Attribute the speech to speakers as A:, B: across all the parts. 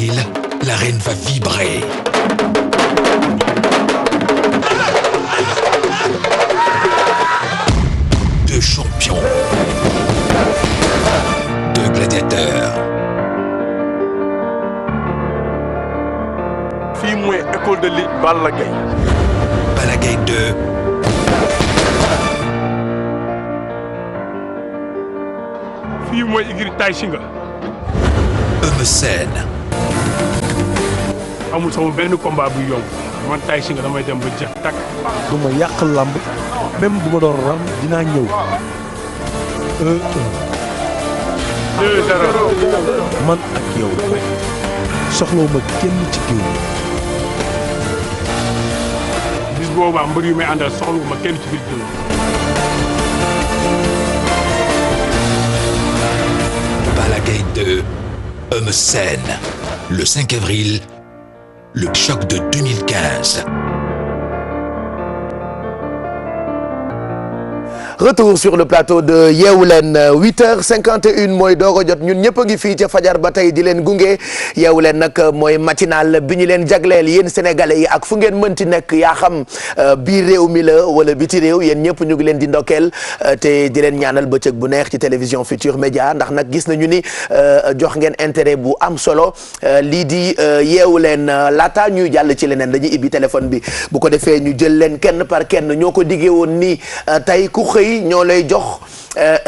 A: avril, l'arène va vibrer. Deux champions. Deux gladiateurs.
B: fii mooy école de lutte Balla Gaye.
A: Balla Gaye 2.
B: fii mooy igri Tay Shinga.
A: Eumeu Sène.
B: amul sama benn combat bu yomb man Tay Shinga damay dem ba jeex takk.
C: du ma yàq lamb même bu ma doon ram dinaa ñëw.
B: 2-0.
C: man ak yow soxlawuma kenn ci géew bi.
B: bis boobaa mbër yu may àndal soxlawuma kenn ci biir géew.
A: Balla Gaye 2. Eumeu Sène. Le 5 avril. Le choc de 2015.
D: Retour sur le plateau de Yeewu Leen 8h51 mooy doog a jot ñun ñëpp a ngi fii ca fajar ba tey di leen gunge Yeewu Leen nag mooy matinal bi ñu leen jagleel yéen sénégalais yi ak fu ngeen mënti nekk yaa xam biir réew mi la wala biti réew yéen ñëpp ñu ngi leen di ndokkeel te di leen ñaanal bëccëg bu neex ci télévision Futur Média ndax nag gis nañu ni jox ngeen intérêt bu am solo lii di Yeewu Leen laata ñuy jàll ci leneen dañuy ibbi téléphone bi bu ko defee ñu jël leen kenn par kenn ñoo ko diggee woon ni tey ku xëy ñoo lay jox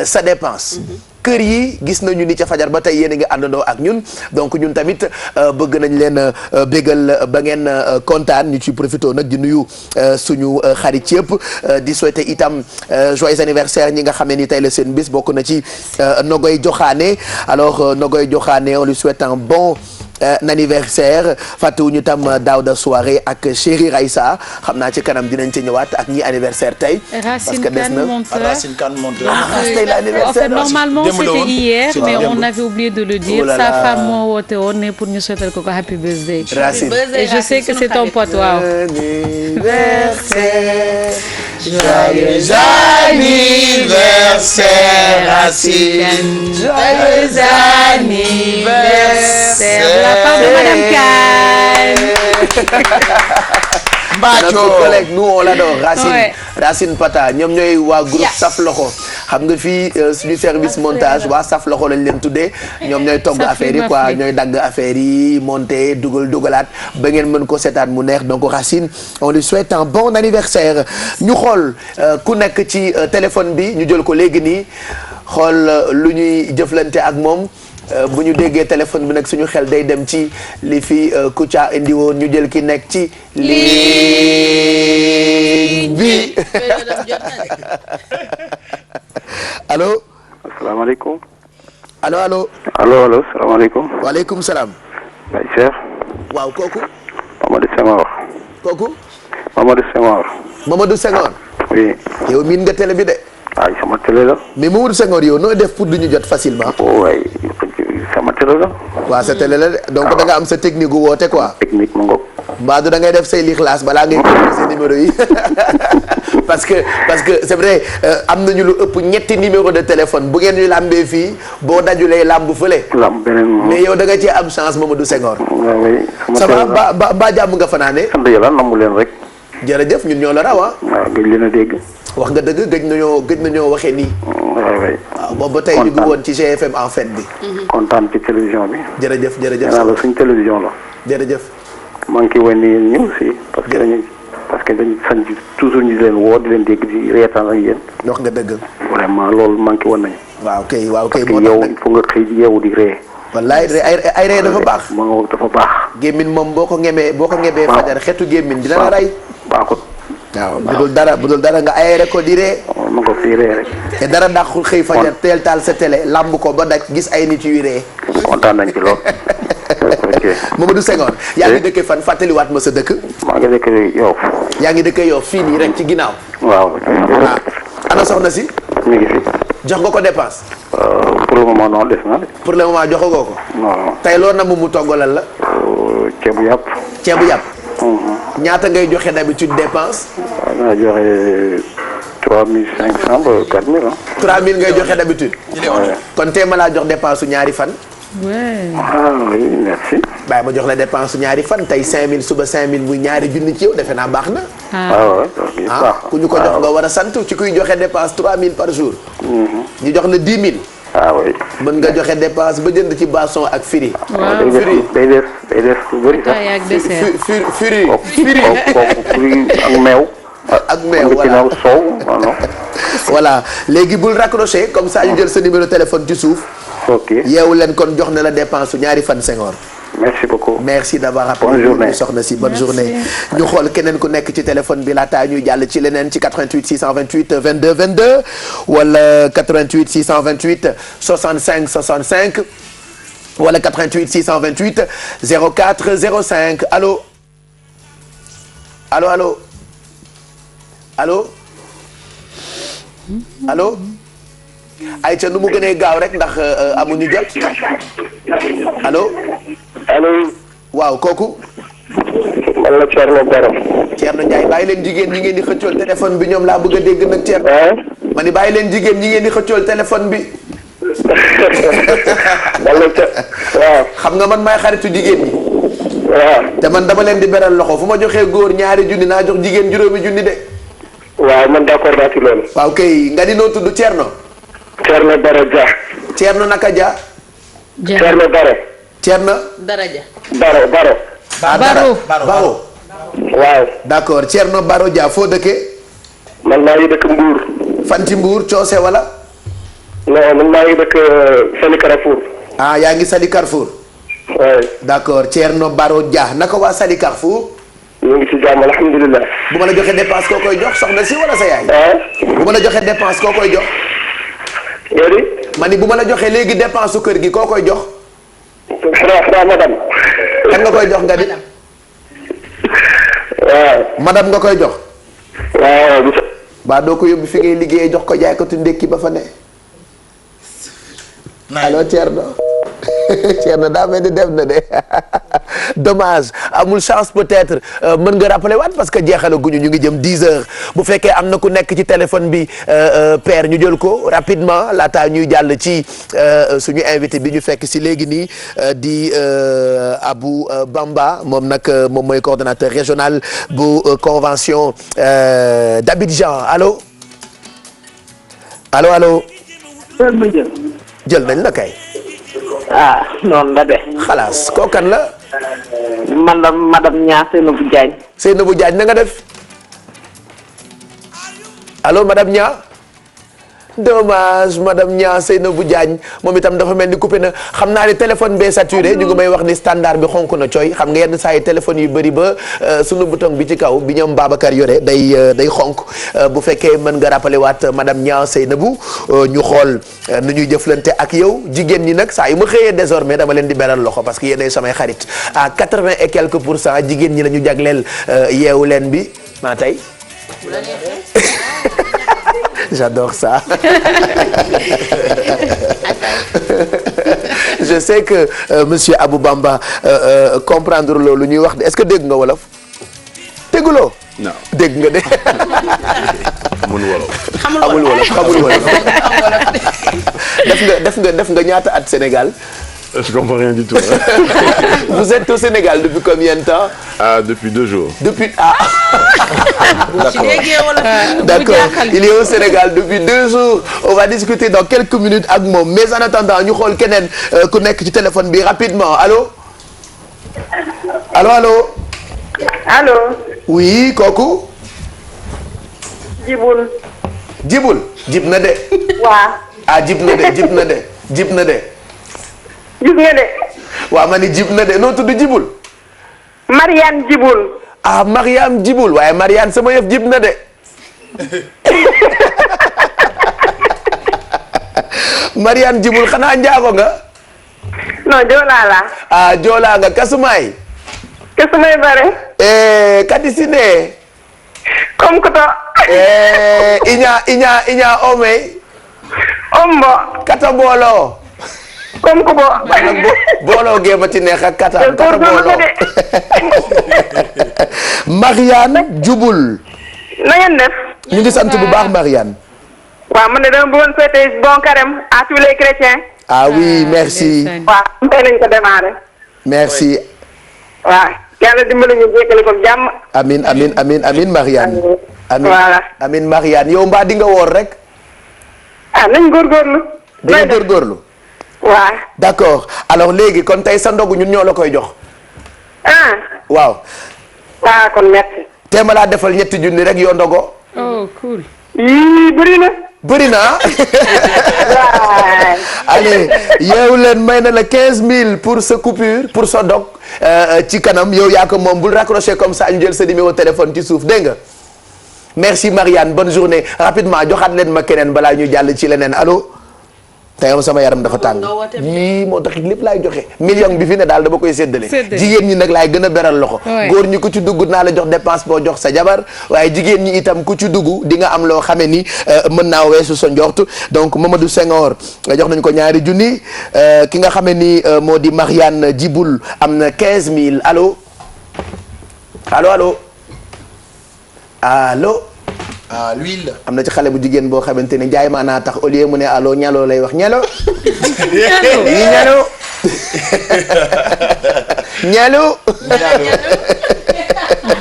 D: sa dépense. kër yi gis nañu ni ca fajar ba tey yéen a ngi àndandoo ak ñun donc ñun tamit bëgg nañ leen bégal ba ngeen kontaan ñu ci profité nag di nuyu suñu xarit yëpp di souhaiter itam joyeux anniversaire ñi nga xamee ni tey la seen bis bokk na ci Nogoy Joxaane alors Nogoy Joxaane on lui souhaite un bon anniversaire fàttewuñu tam Daouda Soirée ak Chéri Raïssa xam naa ci kanam dinañ ci ñëwaat ak ñi anniversaire tey. parce que des na
E: Racine Kane monteur.
D: tey la anniversaire.
F: En fait, normalement c'était hier mais on avait oublié de le dire. Sa femme moo woote woon ne pour ñu souhaiter ko happy birthday.
D: Racine
F: et je sais que c'est ton pote waaw.
D: anniversaire.
E: Joyeux anniversaire Racine.
F: Joyeux anniversaire de la part de Madame Kane.
D: Notre collègue nous on l'adore Racine.
F: Ouais.
D: Racine Pata ñoom ñooy waa groupe Saf Loxo xam nga fii suñu service montage waa Saf Loxo lañ leen tuddee ñoom ñooy togg affaire yi quoi ñooy dagg affaire yi monter dugalaat ba ngeen mën ko seetaan mu neex donc Racine on lui souhaite un bon anniversaire ñu xool ku nekk ci téléphone bi ñu jël ko léegi nii xool lu ñuy jëflante ak moom. bu ñu déggee téléphone bi nag suñu xel day dem ci li fi Kouthia indi woon ñu jël ki nekk ci ligne bi allo.
G: asalaamaaleykum.
D: allo.
G: salaamaaleykum.
D: waaleykum salaam.
G: Baye Cheikh.
D: waaw kooku.
G: Mamadou Senghor.
D: kooku.
G: Mamadou Senghor.
D: Mamadou Senghor.
G: oui.
D: yow miin nga télé bi de.
G: waaw sama télé la.
D: mais Mamadou Senghor yow noo def pour du ñu jot facilement.
G: waay sama télé la.
D: waaw sa télé la de donc da nga am sa technique gu woote quoi.
G: technique mu ngoog.
D: Mbadou da ngay def say lixlaas balaa ngay composé numéro yi parce que c'est vrai am nañu lu ëpp ñetti numéro de téléphone bu ngeen ñu làmbee fii boo dajulee làmb fële.
G: lamb beneen moom.
D: mais yow da nga cee am chance Mamadou Senghor.
G: waaw oui
D: ça va ba jàmm nga fanaane.
G: sant yàlla namu leen rek.
D: jërëjëf ñun ñoo la raw ah.
G: waaw gëj leen a dégg.
D: wax nga dëgg gëj nañoo waxee nii.
G: waaw waay.
D: waaw boobu ba tey ñu ngi woon ci GFM en fait bi.
G: kontaan ci télévision bi.
D: jërëjëf
G: nee naa la suñ télévision la.
D: jërëjëf.
G: maa ngi ciy wane ni ñu aussi parce que dañu sañ toujours ñu leen woo di leen dégg di reetaan ak yéen.
D: wax nga dëgg.
G: vraiment loolu manqué woon nañu.
D: waaw kay moo tax
G: yow il faut nga xëy yeewu di ree.
D: wallaay ay ree dafa baax.
G: ma nga dafa baax.
D: gémmin moom boo ko ngebee fajar xetu gémmin dina la rey.
G: baaxut.
D: waaw bu dul dara nga ayere ko di ree.
G: ma nga di ree rek.
D: te dara dàqul xëy fajar teel taal sa télé lamb ko ba daj gis ay nit yuy ree.
G: kontaan nañ ci lool. ok
D: Mamadou Senghor. yaa ngi dëkkee fan fàttaliwaat ma sa dëkk.
G: maa ngi dëkkee Yoff.
D: yaa ngi dëkkee Yoff fii nii rek ci ginnaaw.
G: waaw.
D: ana soxna si.
G: mi ngi fi.
D: jox nga ko dépense.
G: pour le moment non des na de.
D: pour le moment joxagoo ko.
G: non.
D: tey loolu na mu toggalal la.
G: ceebu yàpp.
D: ceebu yàpp. ñaata ngay joxe d'habitude dépense.
G: waaw dinaa joxe 3500 ba 4000 ah.
D: 3000 ngay joxe d'habitude. kon tey ma laa jox dépense su ñaari fan.
F: ouais.
G: Ah oui, merci.
D: bàyyi ma jox la dépense ñaari fan tey 5000 suba 5000 muy ñaari junni ci yow defe naa baax na.
G: Ah oui,
D: ku ñu ko jox nga war a sant ci kuy joxe dépense 3000 par jour. ñu jox la 10 000.
G: ah oui.
D: mën nga joxe dépense ba jënd ci boisson ak firi.
G: waaw day des lu bëri sax.
F: Ataaya ak dessert.
D: firi.
G: Firi ak meew.
D: ak meew voilà
G: soow non.
D: voilà léegi bul raccrocher comme ça ñu jël sa numéro téléphone ci suuf.
G: ok
D: yeewu leen kon jox na la dépense su ñaari fan Senghor.
G: merci beaucoup.
D: merci d'avoir appelé.
G: bonne journée
D: soxna si bonne journée. ñu xool keneen ku nekk ci téléphone bi laataa ñuy jàll ci leneen ci 88 628 22 22 wala 88 628 65 65 wala 88 628 04 05 allo allo allo allo allo. ayca nu mu gënee gaaw rek ndax amuñu jot allo.
G: allo.
D: waaw kooku.
G: man la Thierno Baro.
D: Thierno Ndiaye bàyyi leen jigéen ñi ngeen di xëccool téléphone bi ñoom laa bëgg a dégg nag Thierno. ma ni bàyyi leen jigéen ñi ngeen di xëccool téléphone bi.
G: waaw.
D: xam nga man maay xaritu jigéen ñi.
G: waaw.
D: te man dama leen di beral loxo fu ma joxee góor ñaari junni naa jox jigéen juróomi junni de.
G: waaw man d'accord naa ci loolu.
D: waaw kay nga di noo tudd Thierno.
G: Thierno Baro Dia.
D: Thierno naka Dia.
G: Thierno Baro.
D: Thierno.
F: Daraja.
G: Baro.
D: Baro.
G: waaw.
D: d'accord Thierno Baro Dia foo dëkkee.
G: man maa ngi dëkk Mbour.
D: fan ci Mbour coose wala.
G: non man maa ngi dëkk Sali Carrefour.
D: ah yaa ngi Sali Carrefour.
G: oui.
D: d'accord Thierno Baro Dia naka waa Sali Carrefour.
G: ñu ngi ci jàmm alhamdulilah.
D: bu ma la joxee dépense koo koy jox soxna si wala sa yaay. bu ma la joxee dépense koo koy jox.
G: yéen
D: ma ni bu ma la joxee léegi dépense su kër gi koo koy jox.
G: xanaa madame.
D: kan nga koy jox nga di.
G: waaw.
D: madame nga koy jox.
G: waaw.
D: ba doo ko yóbbu fi ngay liggéeyee jox ko jaaykatu ndékki ba fa ne. allo Thierno. Thierno daa mel ni dem na de dommage amul chance peut-être mën nga rappeler waat parce que jeexalaguñu ñu ngi jëm 10 heures bu fekkee am na ku nekk ci téléphone bi père ñu jël ko rapidement laataa ñuy jàll ci suñu invité bi ñu fekk si léegi nii di Abou Bamba moom nag moom mooy coordonnateur régional bu convention d'Abidjan allo allo allo. jël nañ la kay.
H: ah noonu la de.
D: xalaas kookan la.
H: man la madame Nia Seynabou Diagne.
D: Seynabou Diagne na nga def. allo madame Nia. dommage madame Nia Seynabou Diagne moom itam dafa mel ni coupé na xam naa ne téléphone bee saturé ñu ngi may wax ni standard bi xonk na cooy xam nga yenn saa yi téléphone yu bëri ba sunu bouton bi ci kaw bi ñoom Babacar yore day xonk bu fekkee mën nga rappelé waat madame Nia Seynabou ñu xool nu ñuy jëflante ak yow jigéen ñi nag saa yu ma xëyee désormais dama leen di beral loxo parce que yéenay samay xarit à 80 et quelques pour cent jigéen ñi la ñu jagleel yeewu leen bi maa tey. J'adore ça. Je sais que monsieur Abou Bamba comprendre loolu ñuy wax de est-ce que dégg nga wolof. dégguloo.
B: non
D: dégg nga de.
B: amul wolof.
D: amul wolof xamul wolof. def nga ñaata at Sénégal.
B: Je comprends rien du tout.
D: Vous êtes au Sénégal depuis combien de temps?
B: Depuis 2 jours.
D: D'accord. Il est au Sénégal depuis 2 jours. On va discuter dans quelques minutes ak moom mais en attendant ñu xool keneen ku nekk ci téléphone bi rapidement allo. allo.
I: allo.
D: oui kooku.
I: Jibul.
D: jib na de.
I: waaw.
D: jib na de. gis nga de. waaw ma ni jib na de noo tudd Jibul.
I: Mariane Jibul.
D: Mariam Jibul waaye Mariane sama yëf jib na de. Mariane Jibul xanaa njaago nga.
I: non joolaa la.
D: joolaa nga kasumay.
I: kasumay bare.
D: kadisine.
I: comme koto.
D: iña omey.
I: ombo.
D: kata boolo.
I: comme ko
D: booloo gee ma ci neex ak kata booloo. Mariane Jibul.
I: na ngeen def.
D: ñu ngi sant bu baax Mariane.
I: waaw man de dama bëggoon souhaiter bon carême à tous les chrétiens.
D: ah oui merci.
I: waaw tey lañ ko démarré.
D: merci.
I: waaw yàlla dimbali ñu jékkali ko jàmm.
D: amin Marianne.
I: voilà
D: amin Marianne yow mbaa di nga woor rek.
I: ah nañ góorgóorlu.
D: di nga góorgóorlu.
I: waaw.
D: d'accord alors léegi kon tey sa ndogu ñun ñoo la koy jox.
I: ah.
D: waaw.
I: waaw kon merci.
D: téema laa defal ñetti junni rek yoo ndogo.
F: oh cool.
I: yii bëri na.
D: bëri na.
I: waay.
D: allez yeewu leen may na la 15000 pour sa coupure pour sa dog ci kanam yow yaa ko moom bul raccrocher comme ça ñu jël sa numéro téléphone ci suuf dégg nga. merci Marianne bonne journée rapidement joxaat leen ma keneen balaa ñu jàll ci leneen allo. tey sama yaram dafa tàng yii moo tax lépp laay joxe million bi fi ne daal dama koy séddale jigéen ñi nag laay gën a beral loxo góor ñi ku ci dugg naa la jox dépense boo jox sa jabar waaye jigéen ñi itam ku ci dugg di nga am loo xamee ni mën naa weesu sa njort donc Mamadou Senghor jox nañ ko ñaari junni ki nga xamee ni moo di Marianne Djiboul am na 15000 allo allo l'huile am na ci xale bu jigéen boo xamante ne jaay maa naa tax au lieu mu ne allo ñalo lay wax ñalo ñalo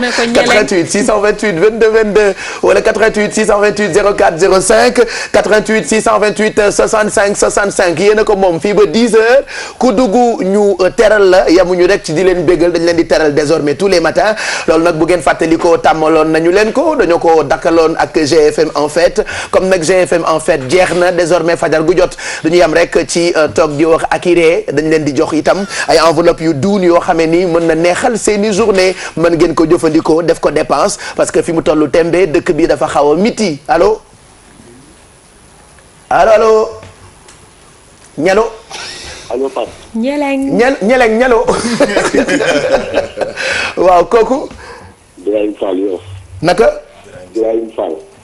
D: 88 628 22 22 wala 88 628 04 05 88 628 65 65 yéen a ko moom fii ba 10 heures ku dugg ñu teral la yamuñu rek ci di leen bégal dañ leen di teral désormais tous les matins loolu nag bu ngeen fàttali ko tàmmaloon nañu leen ko dañoo ko dakkaloon ak GFM en fait comme nag GFM en fait jeex na désormais fajar gu jot dañu yam rek ci toog di wax ak irée dañ leen di jox itam ay enveloppe yu duun yoo xamee ni mën na neexal seeni journée mën ngeen ko jëfandikoo def ko dépense parce que fi mu tollu tembe dëkk bi dafa xaw a miti allo ñalo
G: allo Pape.
F: ñeleng
D: ñalo waaw kooku
G: Birahim Fall Yoff.
D: naka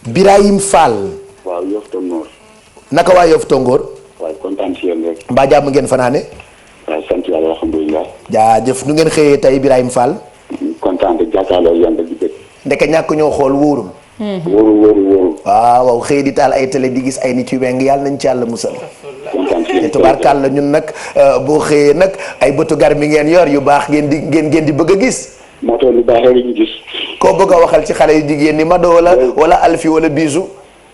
G: Birahim Fall.
D: waaw
G: Yoff Tongoor.
D: naka waa Yoff Tongoor
G: waaw kontaan si yéen rek.
D: mbaa jàmm ngeen fanaane
G: waaw sant yàlla alhamdulilah.
D: jaajëf nu ngeen xëyee tey Birahim Fall
G: kontaan rek jàkkaarloo yéen rek di bëgg.
D: ndeke ñàkk ñoo xool wóorul
G: wóoru
D: waaw xëy di taal ay télé di gis ay nit yu weng yàlla nañ ci yàlla musal te tubaarkàll la ñun nag boo xëyee nag ay bëtu gar mi ngeen yor yu baax ngeen di bëgg a gis
G: moo tax lu baax rek ñu gis
D: koo bëgg a waxal ci xale yu jigéen ni Mado wala Alfi wala Bijou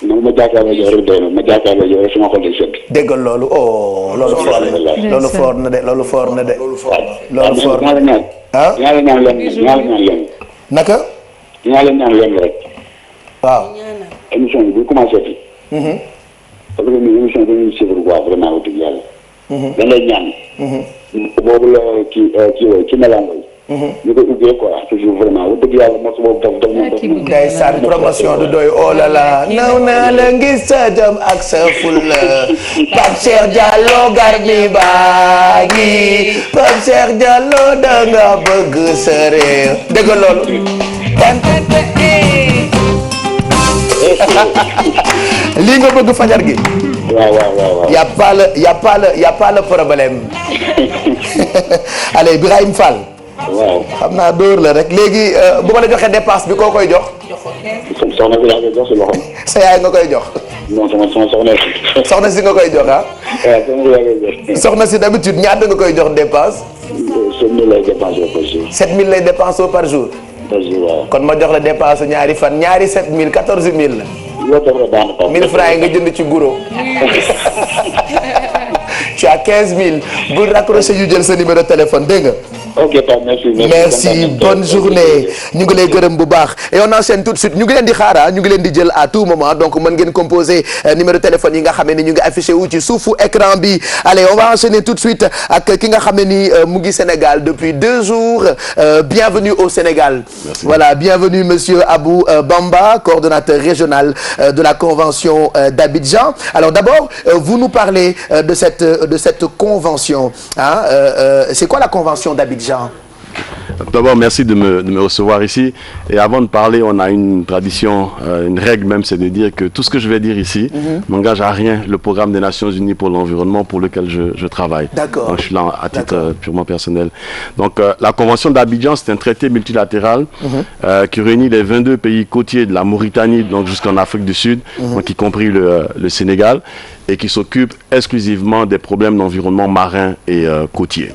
G: non ma jàkkaarloo yow rek doy na ma jàkkaarloo yow rek sama xol day sedd
D: déggal loolu loolu foor na de loolu foor na de ah
G: dinaa la ñaan leen
D: naka
G: dinaa leen ñaan leen rek
D: waaw
G: émission bi bu commencé fi parce que ni émission bi ñu suivre quoi vraiment wax dëgg yàlla dañ lay ñaan boobu la ci melango yi ñu ko ubbee quoi toujours vraiment wax dëgg yàlla mos boobu daf
D: ndeysaan promotion du doy oh là là naw naa la ngis sa jom ak sa fulla Pape Cheikh Diallo garmi baa ngi Pape Cheikh Diallo da nga bëgg sa réew dégg loolu lii nga bëgg fajar gi
G: waaw
D: y a pas le problème allez Birahim Fall
G: waaw
D: xam naa dóor la rek léegi bu ma la joxee dépense bi koo koy jox
G: soxna si laa koy jox si loxo
D: sa yaay nga koy jox
G: non sama
D: soxna si nga koy jox ah
G: waaw
D: soxna si d'habitude ñaata nga koy jox dépense
G: 7000 lay dépensé par jour
D: 7000 lay dépensé par jour
G: waaw
D: kon ma jox la dépense ñaari fan ñaari 7000 14000 la
G: yow dafa baax na
D: 1000 francs yi nga jënd ci guro tu as 15000 bul raccrocher yu jël sa numéro de téléphone dégg nga
G: ok Pape
D: merci bonne journée ñu ngi lay gërëm bu baax et on enchaîne tout de suite ñu ngi leen di xaara ñu ngi leen di jël à tout moment donc mën ngeen composer numéro téléphone yi nga xam ne ni ñu ngi affiché wu ci suufu écran bi allez on va enchaîner tout de suite ak ki nga xam ne ni mu ngi Sénégal depuis 2 jours bienvenue au Sénégal. Merci. Voilà bienvenue monsieur Abou Bamba coordonnateur régional de la convention d'Abidjan. Alors d'abord vous nous parlez de cette convention c'est quoi la convention d'Abidjan?
J: D'abord, merci de me recevoir ici. Et avant de parler, on a une tradition, une règle même, c'est de dire que tout ce que je vais dire ici n'engage à rien le programme des Nations Unies pour l'environnement pour lequel je travaille.
D: D'accord.
J: Donc, je suis là à titre purement personnel. Donc, la Convention d'Abidjan, c'est un traité multilatéral qui réunit les 22 pays côtiers de la Mauritanie, donc jusqu'en Afrique du Sud, donc y compris le Sénégal, et qui s'occupe exclusivement des problèmes d'environnement marin et côtier.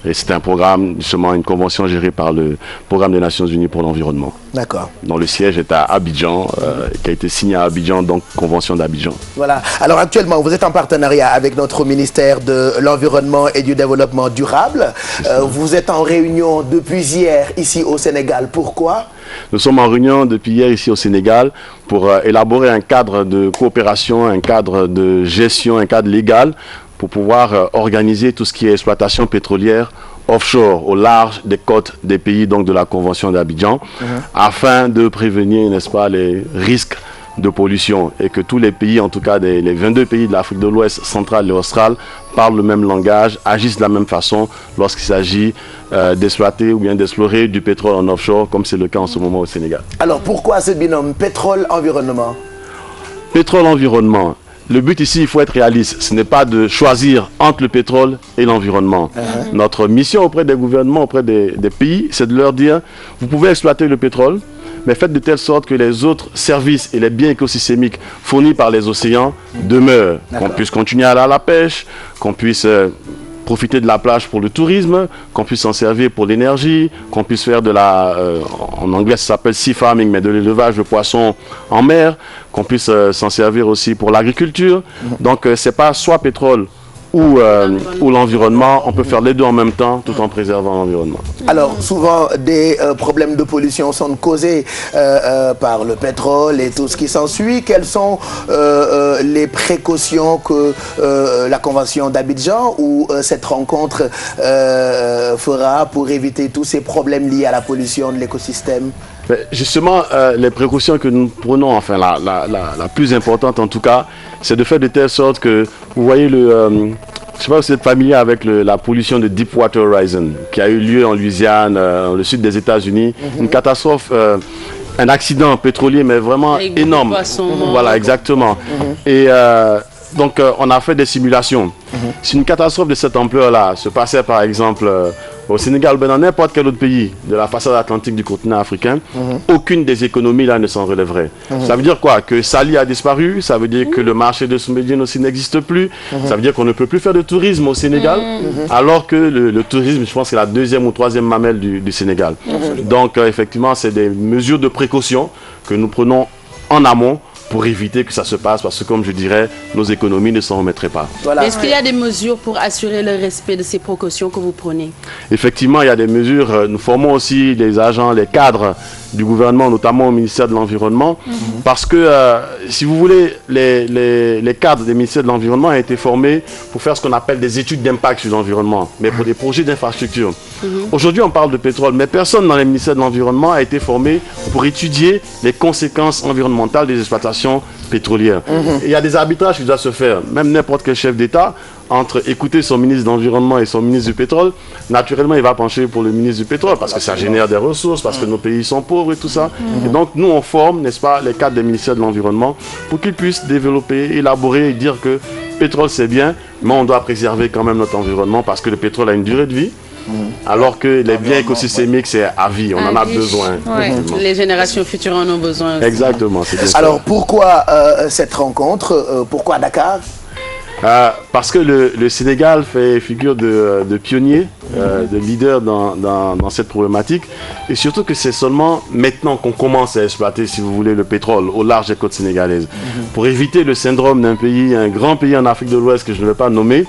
J: Et c'est un programme, justement, une convention gérée par le programme des Nations Unies pour l'environnement.
D: D'accord.
J: Dont le siège est à Abidjan, qui a été signé à Abidjan, donc convention d'Abidjan.
D: Voilà. Alors actuellement, vous êtes en partenariat avec notre ministère de l'Environnement et du Développement durable. Vous êtes en réunion depuis hier ici au Sénégal. Pourquoi ?
J: Nous sommes en réunion depuis hier ici au Sénégal pour élaborer un cadre de coopération, un cadre de gestion, un cadre légal pour pouvoir organiser tout ce qui est exploitation pétrolière offshore, au large des côtes des pays donc de la Convention d'Abidjan, afin de prévenir, n'est-ce pas, les risques de pollution et que tous les pays, en tout cas les 22 pays de l'Afrique de l'Ouest, centrale et australe, parlent le même langage, agissent de la même façon lorsqu'il s'agit d'exploiter ou bien d'explorer du pétrole en offshore, comme c'est le cas en ce moment au Sénégal.
D: Alors pourquoi ce binôme pétrole-environnement ?
J: Pétrole-environnement. Le but ici, il faut être réaliste. Ce n'est pas de choisir entre le pétrole et l'environnement. Notre mission auprès des gouvernements, auprès des pays, c'est de leur dire, vous pouvez exploiter le pétrole, mais faites de telle sorte que les autres services et les biens écosystémiques fournis par les océans demeurent. Qu'on puisse continuer à aller à la pêche, qu'on puisse profiter de la plage pour le tourisme, qu'on puisse s'en servir pour l'énergie, qu'on puisse faire de la, en anglais ça s'appelle sea farming, mais de l'élevage de poissons en mer, qu'on puisse s'en servir aussi pour l'agriculture. Donc c'est pas soit pétrole ou l'environnement, on peut faire les deux en même temps tout en préservant l'environnement.
D: Alors souvent des problèmes de pollution sont causés par le pétrole et tout ce qui s'ensuit. Quelles sont les précautions que la Convention d'Abidjan ou cette rencontre fera pour éviter tous ces problèmes liés à la pollution de l'écosystème?
J: Justement, les précautions que nous prenons, enfin la plus importante en tout cas, c'est de faire de telle sorte que, vous voyez, je ne sais pas si vous êtes familier avec la pollution de Deepwater Horizon, qui a eu lieu en Louisiane, dans le sud des États-Unis, une catastrophe, un accident pétrolier, mais vraiment énorme. Voilà, exactement. Et donc, on a fait des simulations. Si une catastrophe de cette ampleur-là se passait, par exemple, au Sénégal, dans n'importe quel autre pays de la façade atlantique du continent africain, aucune des économies là ne s'en relèverait. Ça veut dire quoi? Que Sali a disparu, ça veut dire que le marché de Soumbédioune aussi n'existe plus, ça veut dire qu'on ne peut plus faire de tourisme au Sénégal, alors que le tourisme, je pense, c'est la deuxième ou troisième mamelle du Sénégal. Donc, effectivement, c'est des mesures de précaution que nous prenons en amont pour éviter que ça se passe, parce que, comme je dirais, nos économies ne s'en remettraient pas.
K: Voilà. Est-ce qu'il y a des mesures pour assurer le respect de ces précautions que vous prenez? Effectivement,
J: il y a des mesures. Nous formons aussi les agents, les cadres du gouvernement, notamment au ministère de l'Environnement, parce que, si vous voulez, les cadres des ministères de l'Environnement ont été formés pour faire ce qu'on appelle des études d'impact sur l'environnement, mais pour des projets d'infrastructure. Aujourd'hui, on parle de pétrole, mais personne dans les ministères de l'Environnement a été formé pour étudier les conséquences environnementales des exploitations pétrolières. Il y a des arbitrages qui doivent se faire. Même n'importe quel chef d'État, entre écouter son ministre de l'Environnement et son ministre du Pétrole, naturellement, il va pencher pour le ministre du Pétrole, parce que ça génère des ressources, parce que nos pays sont pauvres et tout ça. Et donc, nous, on forme, n'est-ce pas, les cadres des ministères de l'Environnement pour qu'ils puissent développer, élaborer et dire que pétrole, c'est bien, mais on doit préserver quand même notre environnement, parce que le pétrole a une durée de vie. Alors que les biens écosystémiques, c'est à vie, on en a besoin.
K: Les générations futures en ont besoin aussi.
J: Exactement.
D: Alors pourquoi cette rencontre? Pourquoi Dakar?
J: Parce que le Sénégal fait figure de pionnier, de leader dans cette problématique, et surtout que c'est seulement maintenant qu'on commence à exploiter, si vous voulez, le pétrole au large des côtes sénégalaises. Pour éviter le syndrome d'un pays, un grand pays en Afrique de l'Ouest que je ne vais pas nommer,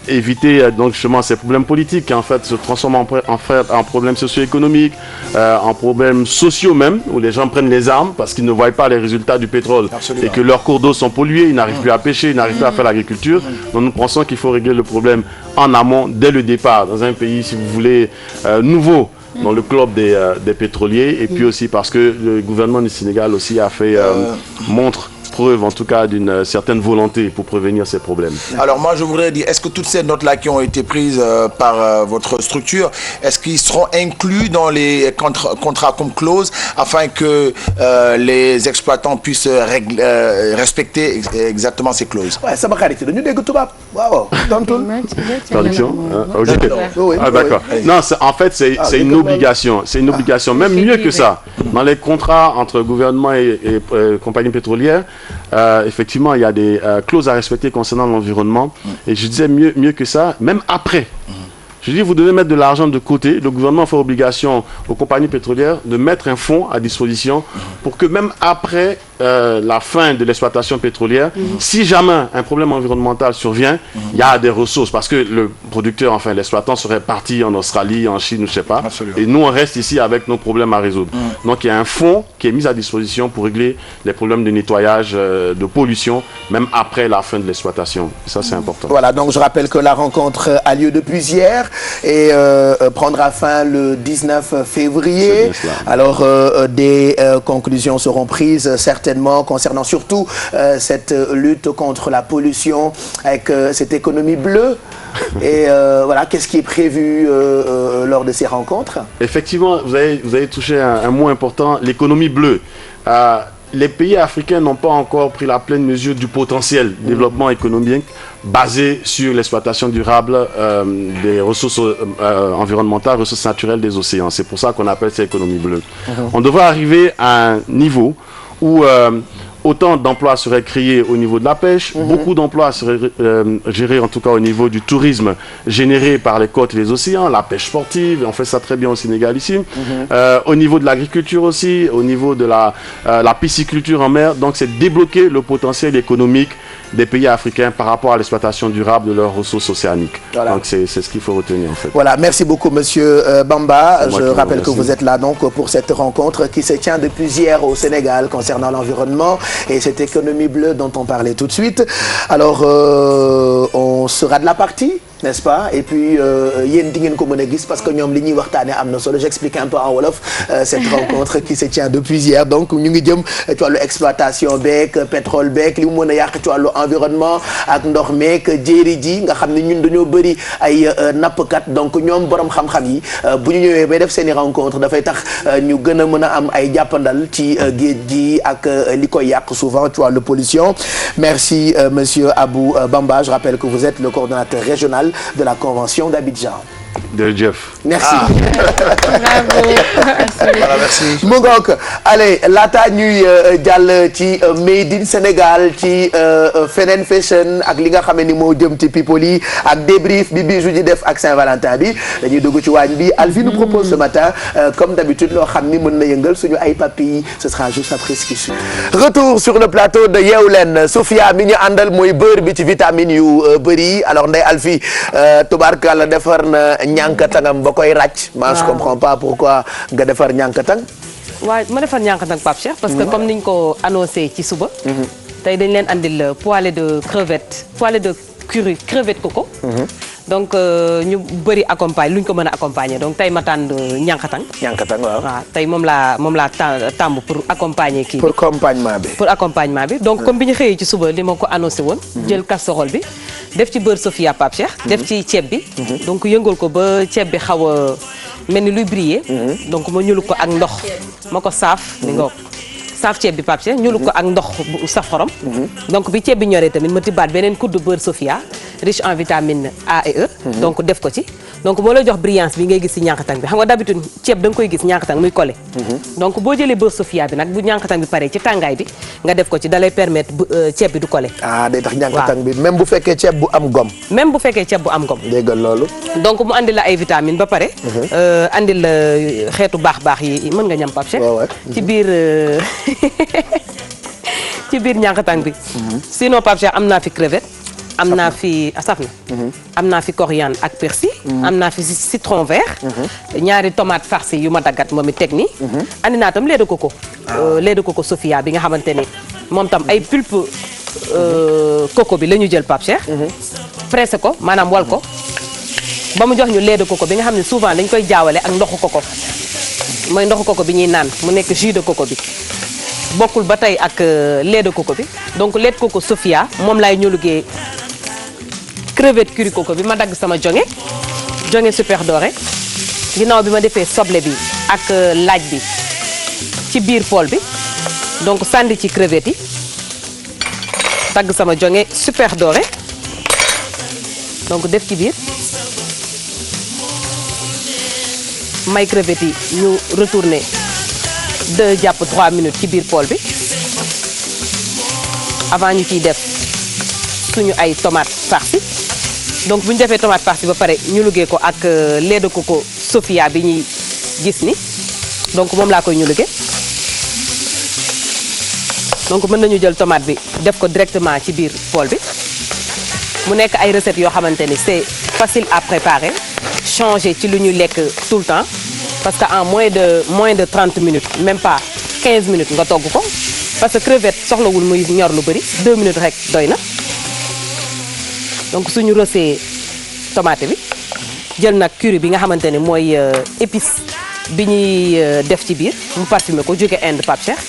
J: éviter donc justement ces problèmes politiques qui en fait se transforment en problèmes socio-économiques, en problèmes sociaux même, où les gens prennent les armes parce qu'ils ne voient pas les résultats du pétrole. Absolument. Et que leurs cours d'eau sont pollués, ils n'arrivent plus à pêcher, ils n'arrivent plus à faire l'agriculture. Donc nous pensons qu'il faut régler le problème en amont, dès le départ, dans un pays, si vous voulez, nouveau, dans le club des pétroliers, et puis aussi parce que le gouvernement du Sénégal aussi a fait montre preuve en tout cas d'une certaine volonté pour prévenir ces problèmes.
E: Alors moi je voudrais dire, est-ce que toutes ces notes-là qui ont été prises par votre structure, est-ce qu'ils seront inclus dans les contrats comme clause afin que les exploitants puissent respecter exactement ces clauses?
D: Ouais, sama xarit dañu dégg tubaab waaw.
J: Traduction? Ah d'accord. Non, en fait c'est une obligation. C'est une obligation. Même mieux que ça. Dans les contrats entre gouvernement et compagnies pétrolières, effectivement il y a des clauses à respecter concernant l'environnement. Et je disais mieux que ça, même après. Je dis, vous devez mettre de l'argent de côté. Le gouvernement fait obligation aux compagnies pétrolières de mettre un fonds à disposition pour que même après la fin de l'exploitation pétrolière, si jamais un problème environnemental survient, il y a des ressources. Parce que le producteur, enfin l'exploitant serait parti en Australie, en Chine, je ne sais pas. Absolument. Et nous, on reste ici avec nos problèmes à résoudre. Donc il y a un fonds qui est mis à disposition pour régler les problèmes de nettoyage, de pollution, même après la fin de l'exploitation. Ça, c'est important.
D: Voilà, donc je rappelle que la rencontre a lieu depuis hier et prendra fin le 19 février. Alors, des conclusions seront prises certainement concernant surtout cette lutte contre la pollution avec cette économie bleue. Et voilà, qu'est-ce qui est prévu lors de ces rencontres? Effectivement,
J: vous avez touché un mot important, l'économie bleue. Les pays africains n'ont pas encore pris la pleine mesure du potentiel de développement économique basé sur l'exploitation durable des ressources environnementales, ressources naturelles des océans. C'est pour ça qu'on appelle ça économie bleue. On devrait arriver à un niveau où autant d'emplois seraient créés au niveau de la pêche, beaucoup d'emplois seraient gérés en tout cas au niveau du tourisme généré par les côtes et les océans, la pêche sportive, on fait ça très bien au Sénégal ici, au niveau de l'agriculture aussi, au niveau de la pisciculture en mer. Donc c'est débloquer le potentiel économique des pays africains par rapport à l'exploitation durable de leurs ressources océaniques. Voilà. Donc c'est ce qu'il faut retenir en fait.
D: Voilà, merci beaucoup Monsieur Bamba. Je rappelle que vous êtes là donc pour cette rencontre qui se tient depuis hier au Sénégal concernant l'environnement et cette économie bleue dont on parlait tout de suite. Alors on sera de la partie, n'est-ce pas? Et puis yéen di ngeen ko mën a gis parce que ñoom li ñuy waxtaane am na solo. J'explique un peu en wolof cette rencontre qui se tient depuis hier. Donc ñu ngi jëm ci wàllu exploitation beeg pétrole beeg li mu mën a yàq ci wàllu environnement ak ndox meeg jéeri ji nga xam ne ñun dañoo bëri ay nappkat. Donc ñoom borom xam-xam yi bu ñu ñëwee bay def seen i rencontre dafay tax ñu gën a mën a am ay jàppandal ci géej gi ak li koy yàq souvent ci wàllu pollution. Merci Monsieur Abou Bamba. Je rappelle que vous êtes le coordonnateur régional de la Convention d'Abidjan.
J: Jërëjëf.
D: Merci.
F: Bravo.
E: Voilà, merci.
D: mu ngoog allez laata ñuy jàll ci Made in Sénégal ci Fenen Fashion ak li nga xam ni moo jëm ci people yi ak débrief bi Bijou ji def ak Saint-Valentin bi dañuy dugg ci waañ bi. Alvi nous propose ce matin comme d'habitude loo xam ni mën na yëngal suñu ay papilles. Ce sera juste après ce qui suit. Retour sur le plateau de Yeewu Leen. Sophia mi ñu àndal mooy beurre bi ci vitamine yu bëri. Alors Ndeye Alfi tubaarkàlla defar na ñànkatangam ba koy ràcc. Moi je comprends pas pourquoi nga defar ñànkatang.
L: waaw ma defar ñànkatang Pape Cheikh. parce que comme niñ ko annoncé ci suba. tey dañ leen andil poêlée de crevettes poêlée de curry crevette coco. donc ñu bëri accompagne lu ñu ko mën a accompagner donc tey ma tànn ñànkatang.
D: ñànkatang waaw.
L: waaw tey moom laa tàmb pour accompagner kii.
D: pour accompagnement bi.
L: pour accompagnement bi donc comme bi ñu xëyee ci suba li ma ko annoncé woon. jël casserole bi def ci beurre Sofia Pape Cheikh. def ci ceeb bi. donc yëngal ko ba ceeb bi xaw a mel ni luy briller. donc ma ñulu ko ak ndox ma ko saaf. ni nga saaf ceeb bi Pape Cheikh ñulu ko ak ndox bu saf xorom. donc bi ceeb bi ñoree tamit ma tibbaat beneen kudd beurre Sofia riche en vitamine A et E. donc def ko ci donc moo lay jox brillance bi ngay gis ci ñànkatang bi xam nga d'habitude ceeb da nga koy gis ñànkatang muy collé. donc boo jëlee beurre Sofia bi nag bu ñànkatang bi paree ci tàngaay bi nga def ko ci dalay permettre ceeb bi du collé.
D: ah day tax ñànkatang bi même bu fekkee ceeb bu am gom.
L: même bu fekkee ceeb bu am gom.
D: déggal loolu.
L: donc mu andi la ay vitamines ba pare. andi la xeetu baax yi mën nga ñam Pape Cheikh. ci biir ci biir ñànkatang bi. sinon Pape Cheikh am naa fi crevette. am naa fi saf na. am naa fi coriandre ak persil. am naa fi citron vert. ñaari tomate farci yu ma daggat moom it teg nii. andi naa tam lait de coco. lait de coco Sofia bi nga xamante ne moom tam ay pulpe coco bi la ñu jël Pape Cheikh. pressé ko maanaam wal ko ba mu jox ñu lait de coco bi nga xam ne souvent dañ koy jaawale ak ndoxu coco mooy ndoxu coco bi ñuy naan mu nekk jus de coco bi. bokkul ba tey ak lait de coco bi donc lait de coco Sofia moom laay ñulugee crevette curry coco bi ma dagg sama jonge super doré ginnaaw bi ma defee soble bi ak laaj bi ci biir poêle bi donc sànni ci crevette yi dagg sama jonge super doré donc def ci biir may crevette yi ñu retourner 2 jàpp 3 minutes ci biir poêle bi avant ñu ciy def suñu ay tomate farci donc bu ñu defee tomate farci ba pare ñu liggéey ko ak lait de coco Sofia bi ñuy gis ni donc moom laa koy ñu liggéey donc mën nañu jël tomate bi def ko directement ci biir poêle bi mu nekk ay recettes yoo xamante ni c'est facile à préparer changer ci lu ñuy lekk tout le temps parce que en moins de 30 minutes même pas 15 minutes nga togg ko parce que crevette soxlawul muy ñor lu bëri 2 minutes rek doy na donc suñu rosé tomate bi jël nag curry bi nga xamante ne mooy épice bi ñuy def ci biir mu parfumé ko jóge Inde Pape Cheikh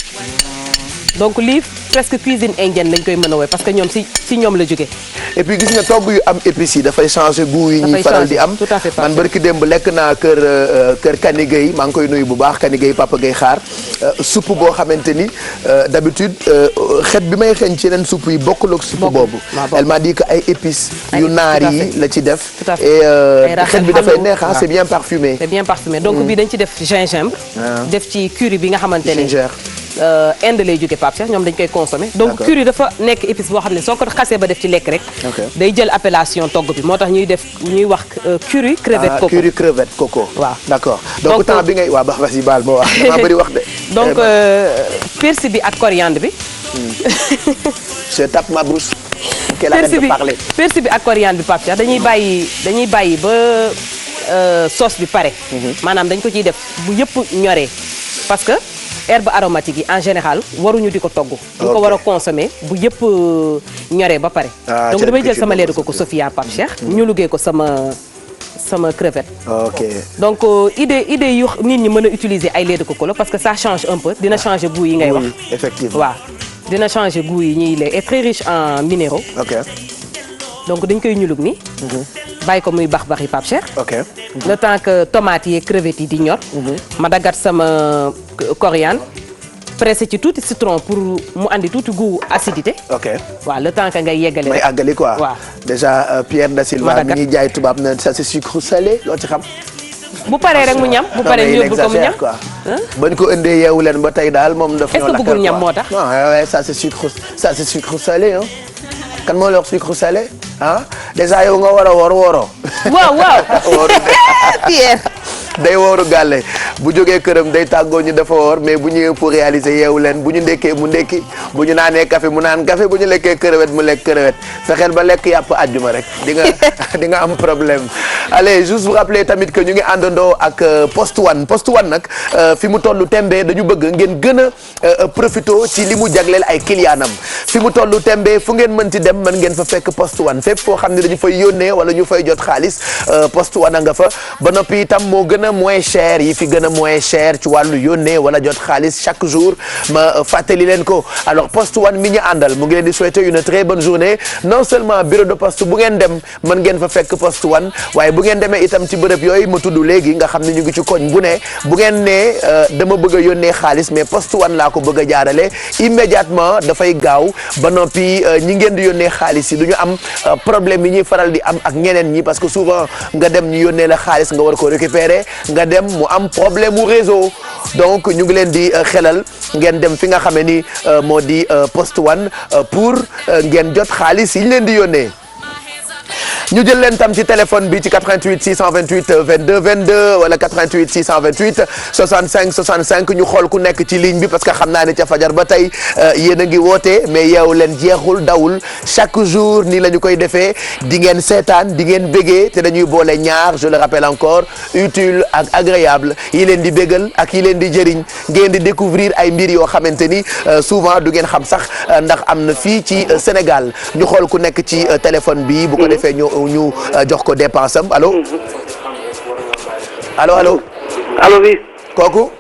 L: donc lii presque cuisine indienne lañ koy mën a woy parce que ñoom si ñoom la jóge
D: et puis gis nga togg yu am épices yi dafay changer goût yi ñuy faral di am man barki démb lekk naa kër Kani Gueye maa ngi koy nuyu bu baax Kani Gueye Papa Gueye xaar soupe boo xamante ni d'habitude xet bi may xeeñ ci yeneen soupe yi bokkul ak soupe boobu elle m'a dit que ay épices yu naar yi la ci def et xet bi dafay neex c'est bien parfumé
L: donc bii dañ ci def gingembre def ci curry bi nga xamante ni Inde lay jóge Pape Cheikh ñoom dañ koy consommer donc curry dafa nekk épice boo xam ne soo ko xasee ba def ci lekk rek day jël appellation togg bi moo tax ñuy wax curry crevette coco
D: curry crevette coco
L: waaw
D: d'accord donc temps bi ngay waa ba vas-y baal ma wax dama bëri wax de
L: donc persil bi ak coriandre bi
D: je tape ma bouche qu'elle arrête de parler
L: persil bi ak coriandre bi Pape Cheikh dañuy bàyyi ba sauce bi pare maanaam dañ ko ciy def bu yëpp ñoree parce que herbe aromatique yi en général waruñu di ko togg ñu ko war a consommer bu yëpp ñoree ba pare donc damay jël sama lait de coco Sofia Pape Cheikh ñu liggéey ko sama crevette donc idée yu nit ñi mën a utiliser ay lait de coco la parce que ça change un peu dina changer goût yi ngay wax
D: effectivement
L: waaw dina changer goût yi ñuy lait est très riche en minéraux donc dañ koy ñulug ni bàyyi ko muy bax yi Pape Cheikh le temps que tomates yi crevettes yi di ñor ma daggat sama coriandre pressé ci tuuti citron pour mu andi tuuti goût acidité waaw le temps que ngay yeggale
D: may àggali quoi
L: waaw
D: déjà Pierre da Silva mi ñuy jaay tubaab na ça c'est sucre salé loo ci xam
L: bu paree rek mu ñam bu paree ñu yóbbu ko mu ñam
D: quoi bañ ko indee yeewu leen ba tey daal moom daf ñoo
L: est-ce que bëggul ñam moo tax
D: non ça c'est sucre salé hein kan moo la wax sucre salé ah déjà yow nga war a wooroo
L: waaw Pierre
D: day wooru gàlle bu jógee këram day tàggoo ñu dafa woor mais bu ñëwee pour réaliser yeewu leen bu ñu ndekkee mu ndekki bu ñu naanee café mu naan café bu ñu lekkee crevette mu lekk crevette fexeel ba lekk yàpp àjjuma rek di nga am problème allez juste vous rappeler tamit que ñu ngi àndandoo ak Post One nag fi mu tollu tembe dañu bëgg ngeen gën a profito ci li mu jagleel ay clientam fi mu tollu tembe fu ngeen mënti dem mën ngeen fa fekk Post One fépp foo xam ne dañu fay yónnee wala ñu fay jot xaalis Post One a nga fa ba noppi itam moo gën a moins cher yi fi gën a moins cher ci wàllu yónnee wala jot xaalis chaque jour ma fàttali leen ko alors Post One mi ñu àndal mu ngi leen di souhaiter une très bonne journée non seulement bureau de poste bu ngeen dem mën ngeen fa fekk Post One waaye bu ngeen demee itam ci bërëb yooyu ma tudd léegi nga xam ne ñu ngi ci koñ bu ne bu ngeen nee dama bëgg a yónnee xaalis mais Post One laa ko bëgg a jaarale immédiatement dafay gaaw ba noppi ñi ngeen di yónnee xaalis yi du ñu am problème yi ñuy faral di am ak ñeneen ñi parce que souvent nga dem ñu yónnee la xaalis nga war ko récupérer nga dem mu am problème mu réseau donc ñu ngi leen di xelal ngeen dem fi nga xamee ni moo di Post One pour ngeen jot xaalis yi ñu leen di yónnee. ñu jël leen tam ci téléphone bi ci 88 628 22 22 wala 88 628 65 65 ñu xool ku nekk ci ligne bi parce que xam naa ne ca fajar ba tey yéen a ngi woote mais yeewu leen jeexul dawul chaque jour nii la ñu koy defee di ngeen seetaan di ngeen bégee te dañuy boole ñaar je le rappelle encore utile ak agréable yi leen di bégal ak yi leen di jëriñ ngeen di découvrir ay mbir yoo xamante ni souvent du ngeen xam sax ndax am na fii ci Sénégal ñu xool ku nekk ci téléphone bi bu ko defee ñu jox ko dépense am allo
I: allo oui
D: kooku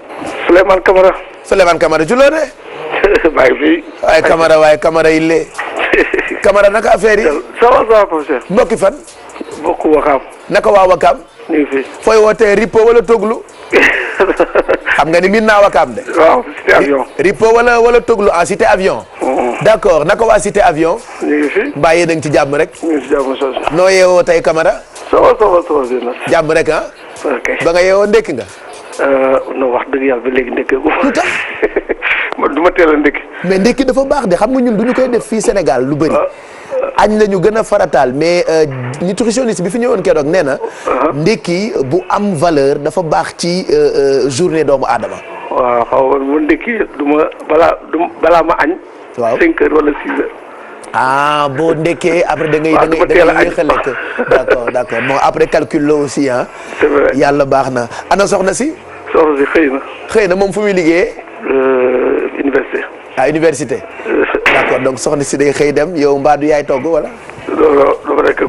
I: Souleymane Camara
D: ju loo de
M: maa ngi fi.
D: waaye Camara yi lee. Camara naka affaire yi.
M: ça va Pape Cheikh.
D: mbokki fan.
M: mbokk Wakaam.
D: naka waa Wakaam.
M: ñu ngi fi.
D: fooy wootee Ripo wala Toglu. xam nga ni miin naa Wakaam de.
M: waaw cité avion.
D: Ripo wala Toglu en cité avion. d'accord naka waa cité avion.
M: ñu ngi fi.
D: mbaa yéen a ngi ci jàmm rek.
M: ñu ngi ci jàmm soosu.
D: noo yeewoo tey Camara.
M: ça va bien.
D: jàmm rek ah.
M: ok
D: ba nga yeewoo ndekki nga.
M: non wax dëgg yàlla ba léegi ndekki gu. lu tax. man du ma teel a ndekki.
D: mais ndekki dafa baax de xam nga ñun du ñu koy def fii Sénégal lu bëri. añ la ñu gën a farataal mais nutritionniste bi fi ñëwoon keroog nee na. ndekki bu am valeur dafa baax ci journée doomu aadama.
M: waaw xaw ma bu ndekki balaa ma añ.
D: waaw
M: 5 heures wala 6 heures.
D: ah boo ndekkee après da ngay yéex a lekk d'accord bon après calcul la aussi ah.
M: c'est vrai
D: yàlla baax na ana soxna si.
M: soxna si xëy na.
D: moom fu muy liggéeyee.
M: université.
D: université. d'accord donc soxna si day xëy dem yow mbaa du yaay togg wala.
M: non dama rek.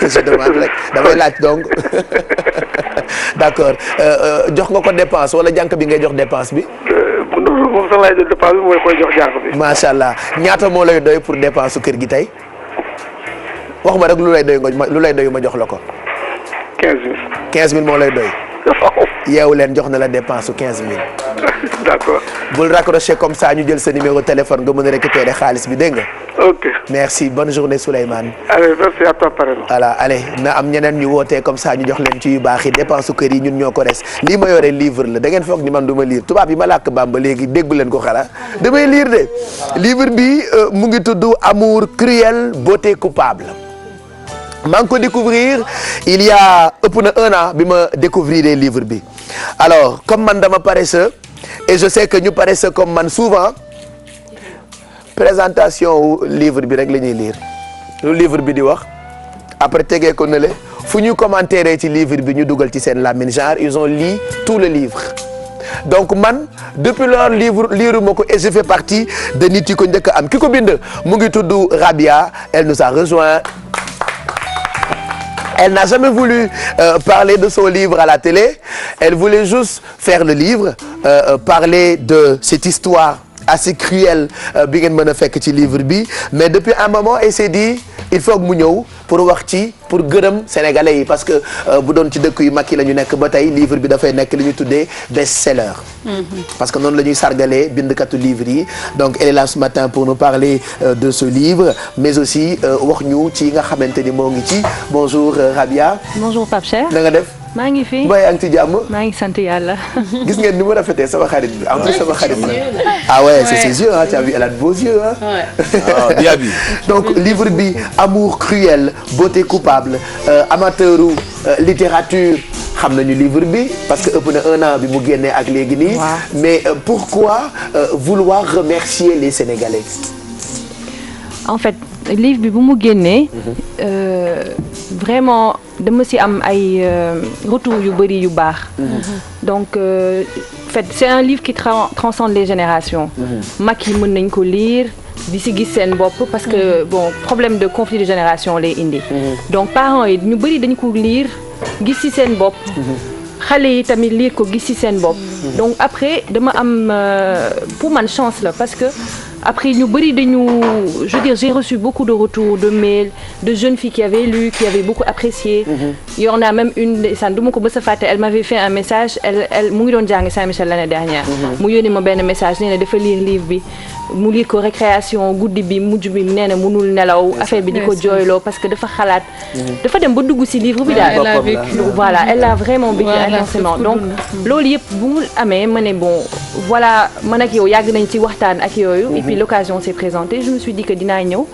D: je demande rek damay laaj donc d'accord jox nga ko dépense wala jànk bi ngay jox dépense bi.
M: moom sax laay jël dépense bi mooy koy jox jànk bi.
D: macha allah ñaata moo lay doy pour dépense su kër gi tey wax ma rek lu lay doy ma jox la ko.
M: 15000.
D: 15000 moo lay doy. yeewu leen jox na la dépense su 15000.
M: d'accord.
D: bul raccrocher comme ça ñu jël sa numéro téléphone nga mën a récupérer xaalis bi dégg nga.
M: ok
D: merci bonne journée Souleymane.
M: allez merci à toi pareil.
D: voilà allez na am ñeneen ñu wootee comme ça ñu jox leen ci yu baax yi dépense su kër yi ñun ñoo ko res lii ma yore livre la da ngeen foog ni man du ma lire tubaab yi ma làkk Bamba léegi déggu leen ko xala damay lire de livre bi mu ngi tudd Amour cruel beauté coupable. maa ngi ko découvrir il y a ëpp na 1 an bi ma découvrir livre bi alors comme man dama paresseux et je sais que ñu paresseux comme man souvent présentation wu livre bi rek la ñuy lire lu livre bi di wax après tegee ko ne le fu ñu commentaire ci livre bi ñu dugal ci seen làmmiñ genre ils ont lu tout le livre donc man depuis leur livre liiru ma ko et je fais partie de nit yi ko njëkk a am ki ko bind mu ngi tudd Rabia elle nous a rejoint. Elle n'a jamais voulu parler de son livre à la télé. Elle voulait juste faire le livre, parler de cette histoire assez cruelle bi ngeen mën a fekk ci livre bi. Mais depuis un moment, elle s'est dit il faut que mu ñëw pour wax ci pour gërëm sénégalais yi parce que bu doon ci dëkk yu mag yi la ñu nekk ba tey livre bi dafay nekk li ñu tuddee best-seller. parce que noonu la ñuy sargalee bindkatu livre yi donc elle est là ce matin pour nous parler de ce livre mais aussi wax ñu ci nga xamante ni moo ngi ci bonjour Rabia.
N: bonjour Pape Cheikh.
D: na nga def.
N: maa ngi fi
D: mbay yaa ngi ci jàmm.
N: maa ngi sant yàlla.
D: gis ngeen ni mu rafetee sama xarit bi en plus sama xarit la. ah ouais c'est ses yeux ah tu as vu elle a de beaux yeux ah.
E: ah bien bi.
D: donc livre bi Amour cruel beauté coupable amateuru littérature xam nañu livre bi parce que ëpp na 1 an bi mu génnee ak léegi nii. mais pourquoi vouloir remercier les Sénégalais.
N: en fait livre bi bu mu génnee. vraiment dama ci am ay retour yu bari yu baax. donc en fait c'est un livre qui transcende les générations. mag yi mën nañ ko lire di ci gis seen bopp parce que bon problème de conflit de génération lay indi. donc parents yi ñu bari dañ ko lire gis ci seen bopp. xale yi tamit lire ko gis ci seen bopp. donc après dama am pour man chance la parce que. Après ñu bëri dañu je veux dire j'ai reçu beaucoup de retours de mails de jeunes filles qui avaient lu qui avaient beaucoup apprécié. Il y en a même une ndeysaan du ma ko bës a fàtte elle m'avait fait un message elle mu ngi doon jàng Saint-Michel l'année dernière. mu yónnee ma benn message nee na dafa lire livre bi mu lire ko récréation guddi bi mujj bi nee na mënul nelaw affaire bi di ko jooyloo parce que dafa xalaat. dafa dem ba dugg ci livre bi daal. voilà elle a vraiment vécu intensément donc loolu yëpp bu mu amee ma ne bon voilà man ak yow yàgg nañ ci waxtaan ak yooyu. Puis l'occasion s'est présentée je me suis dit que dinaa ñëw.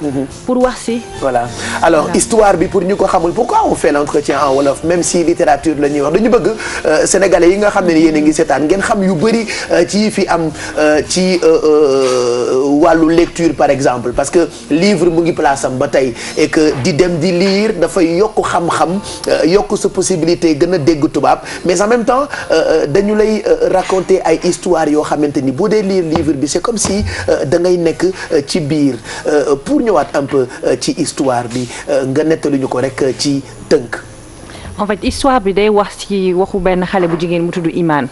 N: pour wax si.
D: voilà alors histoire bi pour ñu ko xamul pourquoi on fait l'entretien en wolof même si littérature la ñuy wax dañu bëgg sénégalais yi nga xam ne yéen a ngi seetaan ngeen xam yu bëri ci fi am ci wàllu lecture par exemple parce que livre mu ngi place am ba tey et que di dem di lire dafay yokk xam-xam yokk sa possibilité gën a dégg tubaab mais en même temps dañu lay raconter ay histoires yoo xamante ni boo dee lire livre bi c'est comme si da ngay nekk ci biir pour ñëwaat un peu ci histoire bi nga nettali ñu ko rek ci tënk.
N: en fait histoire bi day wax ci waxu benn xale bu jigéen mu tudd Iman.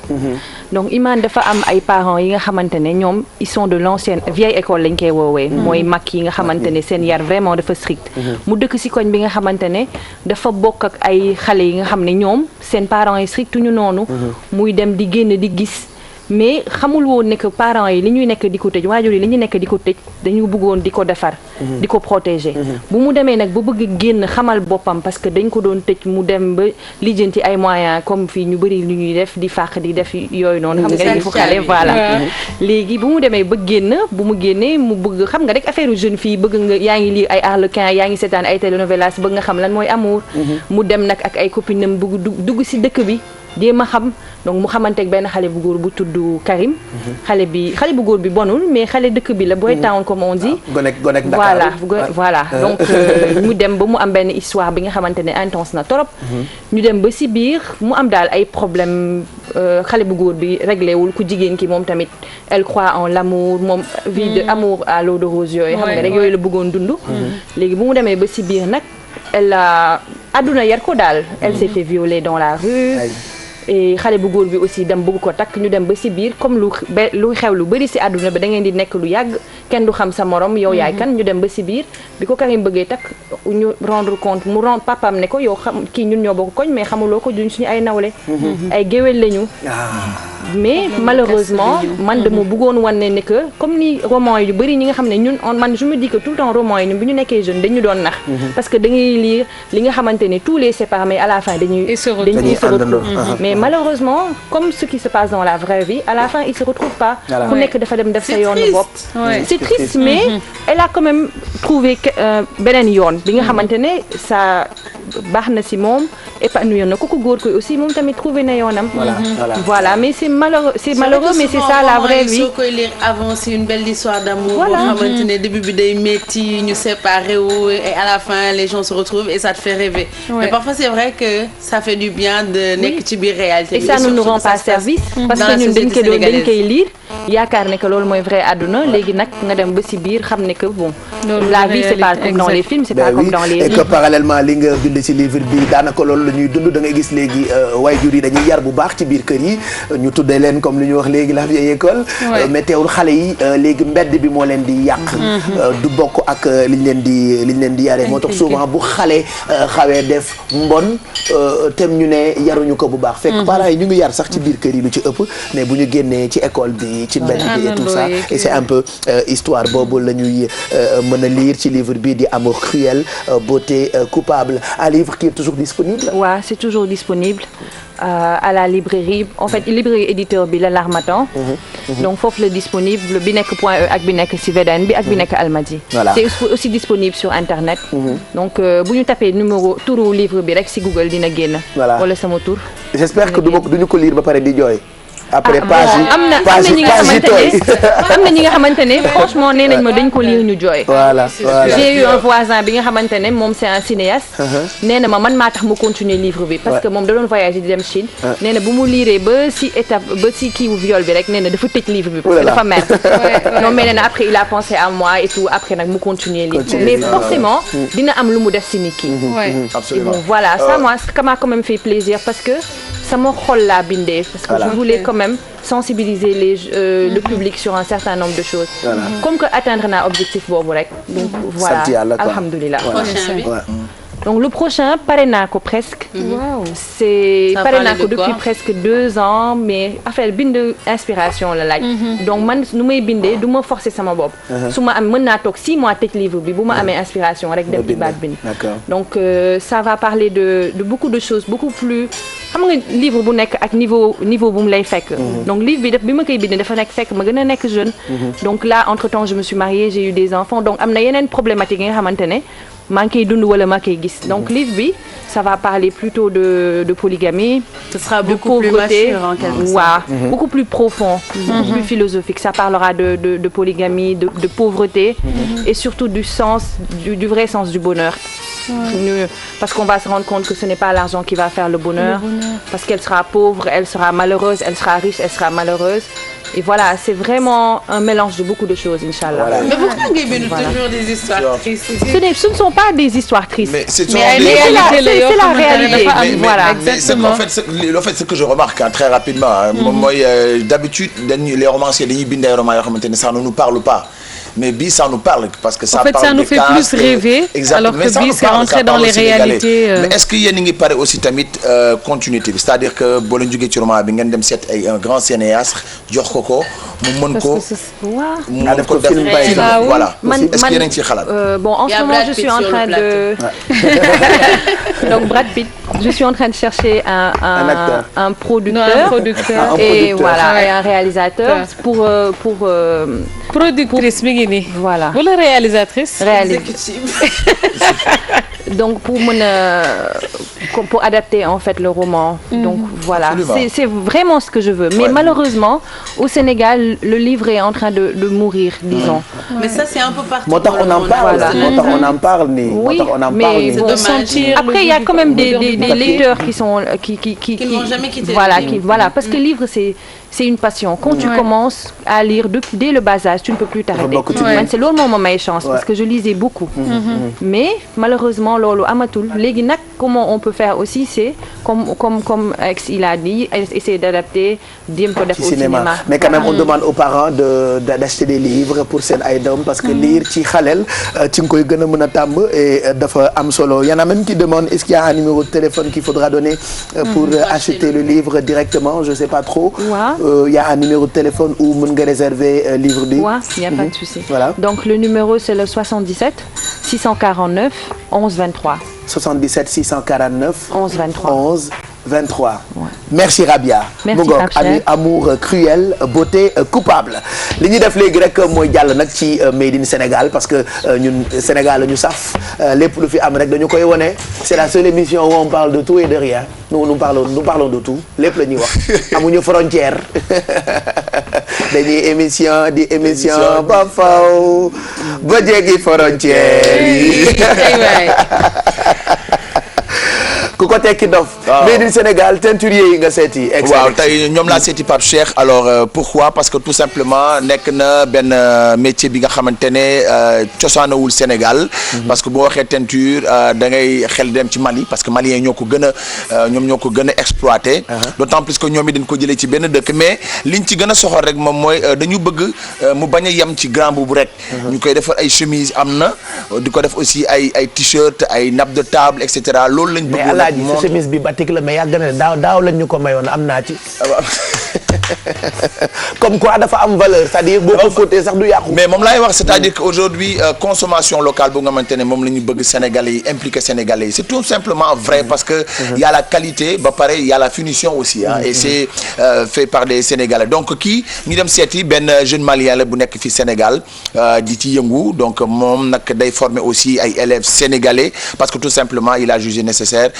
N: donc Iman dafa am ay parents yi nga xamante ne ñoom ils sont de l'ancienne vieille école lañ koy woowee. mooy mag yi nga xamante ne seen yar vraiment dafa strict. mu dëkk ci koñ bi nga xamante ne dafa bokk ak ay xale yi nga xam ne ñoom seen parents yi strict ñu noonu. muy dem di génn di gis. mais xamul woon ne que parents yi li ñuy nekk di ko tëj waajur yi li ñuy nekk di ko tëj dañu bëggoon di ko defar. di ko protéger. bu mu demee nag ba bëgg génn xamal boppam parce que dañ ko doon tëj mu dem ba lijjanti ay moyens comme fii ñu bëri lu ñuy def di fàq di def yooyu noonu. xam nga dañu xale voilà. léegi bu mu demee ba génn bu mu génnee mu bëgg xam nga rek affaire jeune fille bëgg nga yaa ngi lire ay Harlequin yaa ngi seetaan ay telenovelas bëgg nga xam lan mooy amour. mu dem nag ak ay copines am bëgg dugg ci dëkk bi. jéem a xam donc mu xamanteeg benn xale bu góor bu tudd Karim. xale bu góor bi bonul mais xale dëkk bi la boy town comme on dit.
D: gonek Dakar
N: voilà donc mu dem ba mu am benn histoire bi nga xamante ne intense na trop. ñu dem ba ci biir mu am daal ay problème xale bu góor bi réglé wul ku jigéen ki moom tamit elle croit en l'amour moom vie de amour à l'eau de rose yooyu. xam nga rek yooyu la bëggoon dund. léegi bu mu demee ba ci biir nag elle a àdduna yar ko daal. elle s'est fait violer dans la rue. et xale bu góor bi aussi dem bëgg ko takk ñu dem ba ci biir comme lu xew lu bari ci àdduna bi da ngeen di nekk lu yàgg kenn du xam sa morom yow yaay kan ñu dem ba ci biir bi ko Karim bëggee takk ñu rendre compte mu rend papaam ne ko yow xam kii ñun ñoo bokk koñ mais xamuloo ko duñ suñu ay nawle ay géwél lañu mais malheureusement man dama bëggoon wane ne que comme ni roman yu bari ñi nga xam ne ñun man je me dis que tout le temps roman yi ñun bi ñu nekkee jeune dañu doon nax parce que da ngay lire li nga xamante ne tous les séparent mais à la fin dañuy se retrouvent mais malheureusement comme ce qui se passe dans la vraie vie à la fin ils se retrouvent pas ku nekk dafa dem def sa yoonu bopp c'est triste mais elle a quand même trouvé beneen yoon bi nga xamante ne ça baax na ci moom épanouir na ko góor koy aussi moom tamit trouvé na yoonam voilà mais c'est malheureux mais c'est ça la vraie vie
K: soo koy lire avant c'est une belle histoire d'amour boo xamante ne début bi day métti ñu séparé wu et à la fin les gens se retrouvent et ça te fait rêver mais parfois c'est vrai que ça fait du bien de nekk ci biir réalité
N: et ça ne nous rend pas service parce que ñun dañ koy lire yaakaar ne que loolu mooy vrai àdduna léegi nag nga dem ba ci biir xam ne que bon la vie c'est pas comme dans les films c'est pas comme dans les
D: et que parallèlement li nga bind ci livre bi daanaka loolu la ñuy dund da ngay gis léegi waajur yi dañuy yar bu baax ci biir kër yi ñu tuddee leen comme li ñu wax léegi la vieille école mais teewul xale yi léegi mbedd bi moo leen di yàq du bokk ak liñ leen di yaree moo tax souvent bu xale xawee def mbon tem ñu ne yaruñu ko bu baax fekk parents yi ñu ngi yar sax ci biir kër yi lu ci ëpp mais bu ñu génnee ci école bi ci mbedd bi et tout ça et c'est un peu histoire boobu la ñuy mën a lire ci livre bi di Amour cruel beauté coupable un livre qui est toujours disponible.
N: Ouais, c'est toujours disponible à la librairie en fait librairie éditeur bi la L'Harmattan. donc foofu la disponible bi nekk Point E ak bi nekk ci VDN bi ak bi nekk Almadies.
D: voilà
N: c'est aussi disponible sur internet. donc bu ñu tapé turu livre bi rek ci Google dina génn.
D: voilà
N: wala sama tur.
D: j'espère que duñu ko lire ba pare di jooy. après page yi
N: am na ñi nga xamante ne franchement nee nañ ma dañ ko lire ñu jooy.
D: voilà
N: j'ai eu un voisin bi nga xamante ne moom c'est un cinéaste. nee na ma man maa tax mu continuer livre bi. parce que moom da doon voyager di dem Chine. nee na bu mu liree ba ci étape ba ci kiiwu viol bi rek nee na dafa tëj livre bi. parce que dafa mer. non mais nee na après il a pensé à moi et tout après nag mu continuer livre mais forcément dina am lu mu def ci nit ki.
E: absolument
N: bon voilà ça moi ça m'a quand même fait plaisir parce que sama xol laa bindee. parce que je voulais quand même sensibiliser le public sur un certain nombre de choses. comme que atteindre naa objectif boobu rek. donc voilà alhamdulilah. donc le prochain pare naa ko presque.
F: waaw
N: c'est pare naa ko depuis presque 2 ans mais affaire bind inspiration la laaj. donc man nu may bindee du ma forcer sama bopp. su ma am mën naa toog 6 mois tëj livre bi bu ma amee inspiration rek def di baat bind. donc ça va parler de beaucoup de choses beaucoup plus. xam nga livre bu nekk ak niveau bu mu lay fekk. donc livre bi bi ma koy bind dafa nekk fekk ma gën a nekk jeune. donc là entre temps je me suis mariée j'ai eu des enfants donc am na yeneen problématiques yi nga xamante ne maa ngi koy dund wala maa koy gis donc livre bi ça va parler plutôt de polygamie.
K: Ce sera beaucoup plus mature en quelque sorte.
N: Ouais, beaucoup plus profond, beaucoup plus philosophique. Ça parlera de polygamie, de pauvreté et surtout du vrai sens du bonheur. Parce qu'on va se rendre compte que ce n'est pas l'argent qui va faire le bonheur. Parce qu'elle sera pauvre, elle sera malheureuse, elle sera riche, elle sera malheureuse. Et voilà, c'est vraiment un mélange de beaucoup de choses, Inch'Allah.
K: Voilà. Mais pourquoi ngay bind toujours des histoires tristes?
N: Ce ne sont pas des histoires tristes.
E: Mais c'est
N: la réalité. Voilà.
E: Exactement. En fait, ce que je remarque très rapidement, moi, d'habitude, les romanciers, dañuy bind ay romans yoo xamante ne ça ne nous parle pas. Mais bii ça nous parle parce que ça parle.
F: En fait, ça nous fait plus rêver. Alors que bii c'est entrer dans les réalités.
E: Mais est-ce que yéen a ngi pare aussi tamit continuité bi, c'est-à-dire que boo leen jógee ci roman bi ngeen dem seet ay un grand cinéaste jox ko mu mën ko. mu def ko film voilà. Est-ce que yéen a ngi ciy xalaat.
N: Bon, en ce moment je suis en train de. Donc Brad Pitt, je suis en train de chercher un producteur. Et voilà, et un réalisateur pour.
F: Productrice mi ngi nii.
N: Voilà.
F: Vous la réalisatrice.
N: Donc pour adapter en fait le roman. Donc voilà, c'est vraiment ce que je veux. Mais malheureusement, au Sénégal, le livre est en train de mourir, disons.
K: Mais ça c'est un peu partout.
D: Moo tax on en parle. Moo tax on en parle nii.
N: Oui, mais bon, après il y a quand même des lecteurs qui
K: ne vont jamais quitter.
N: Voilà, parce que le livre c'est une passion. Quand tu commences à lire dès le bas âge, tu ne peux plus t'arrêter. C'est loolu moo ma may chance parce que je lisais beaucoup. Mais malheureusement loolu amatul. Léegi nag comment on peut faire aussi, c'est comme Ex il a dit, essayer d'adapter jéem ko def au cinéma.
D: Mais quand même on demande aux parents d'acheter des livres pour seen ay doom parce que lire ci xaleel ci nga koy gën a mën a tàmm et dafa am solo. Il y en a même qui demandent est-ce qu'il y a un numéro de téléphone qu'il faudra donner pour acheter le livre directement, je sais pas trop. Il y a un numéro de téléphone où mën nga réserver livre bi.
N: Ouais, il y a pas de souci.
D: Voilà.
N: Donc le numéro c'est le 77 649 11 23.
D: 77 649
N: 11 23.
D: 11 23. Ouais. Merci Rabia.
N: Merci Pape
D: amour cruel, beauté coupable. li ñuy def léegi rek mooy jàll nag ci Made in Sénégal parce que ñun Sénégal la ñu saf lépp lu fi am rek dañu koy wone. C'est la seule émission où on parle de tout et de rien. Nous parlons de tout lépp la ñuy wax amuñu frontière dañuy émission ba faw ba jéggi frontière yi. ku ko tekki dof. Made in Sénégal teinturier yi nga seeti.
E: waaw tey ñoom laa seeti Pape Cheikh alors pourquoi parce que tout simplement nekk na benn métier bi nga xamante ne cosaanawul Sénégal. parce que boo waxee teinture da ngay xel dem ci Mali parce que maliens ñoo ko gën a exploité. d'autant plus que ñoom it dañ ko jëlee ci benn dëkk mais liñ ci gën a soxor rek moom mooy dañu bëgg mu bañ a yem ci grand boubou rek. ñu koy defar ay chemise am na di ko def aussi ay t-shirt ay nappe de table et cetera loolu lañ bëgg.
D: sa chemise bi batik la mais yàgg na daaw lañ ñu ko mayoon am naa ci. comme quoi dafa am valeur c'est-à-dire boo ko fóotee sax du yàqu.
E: mais moom laay wax c'est-à-dire que aujourd'hui consommation locale bu nga xamante ne moom la ñu bëgg Sénégalais yi impliqué Sénégalais yi c'est tout simplement vrai parce que y a la qualité ba pare y a la finition aussi et c'est fait par des Sénégalais donc kii ñu dem seeti benn jeune malien la bu nekk fi Sénégal di ci yëngu donc moom nag day former aussi ay élèves sénégalais parce que tout simplement il a jugé nécessaire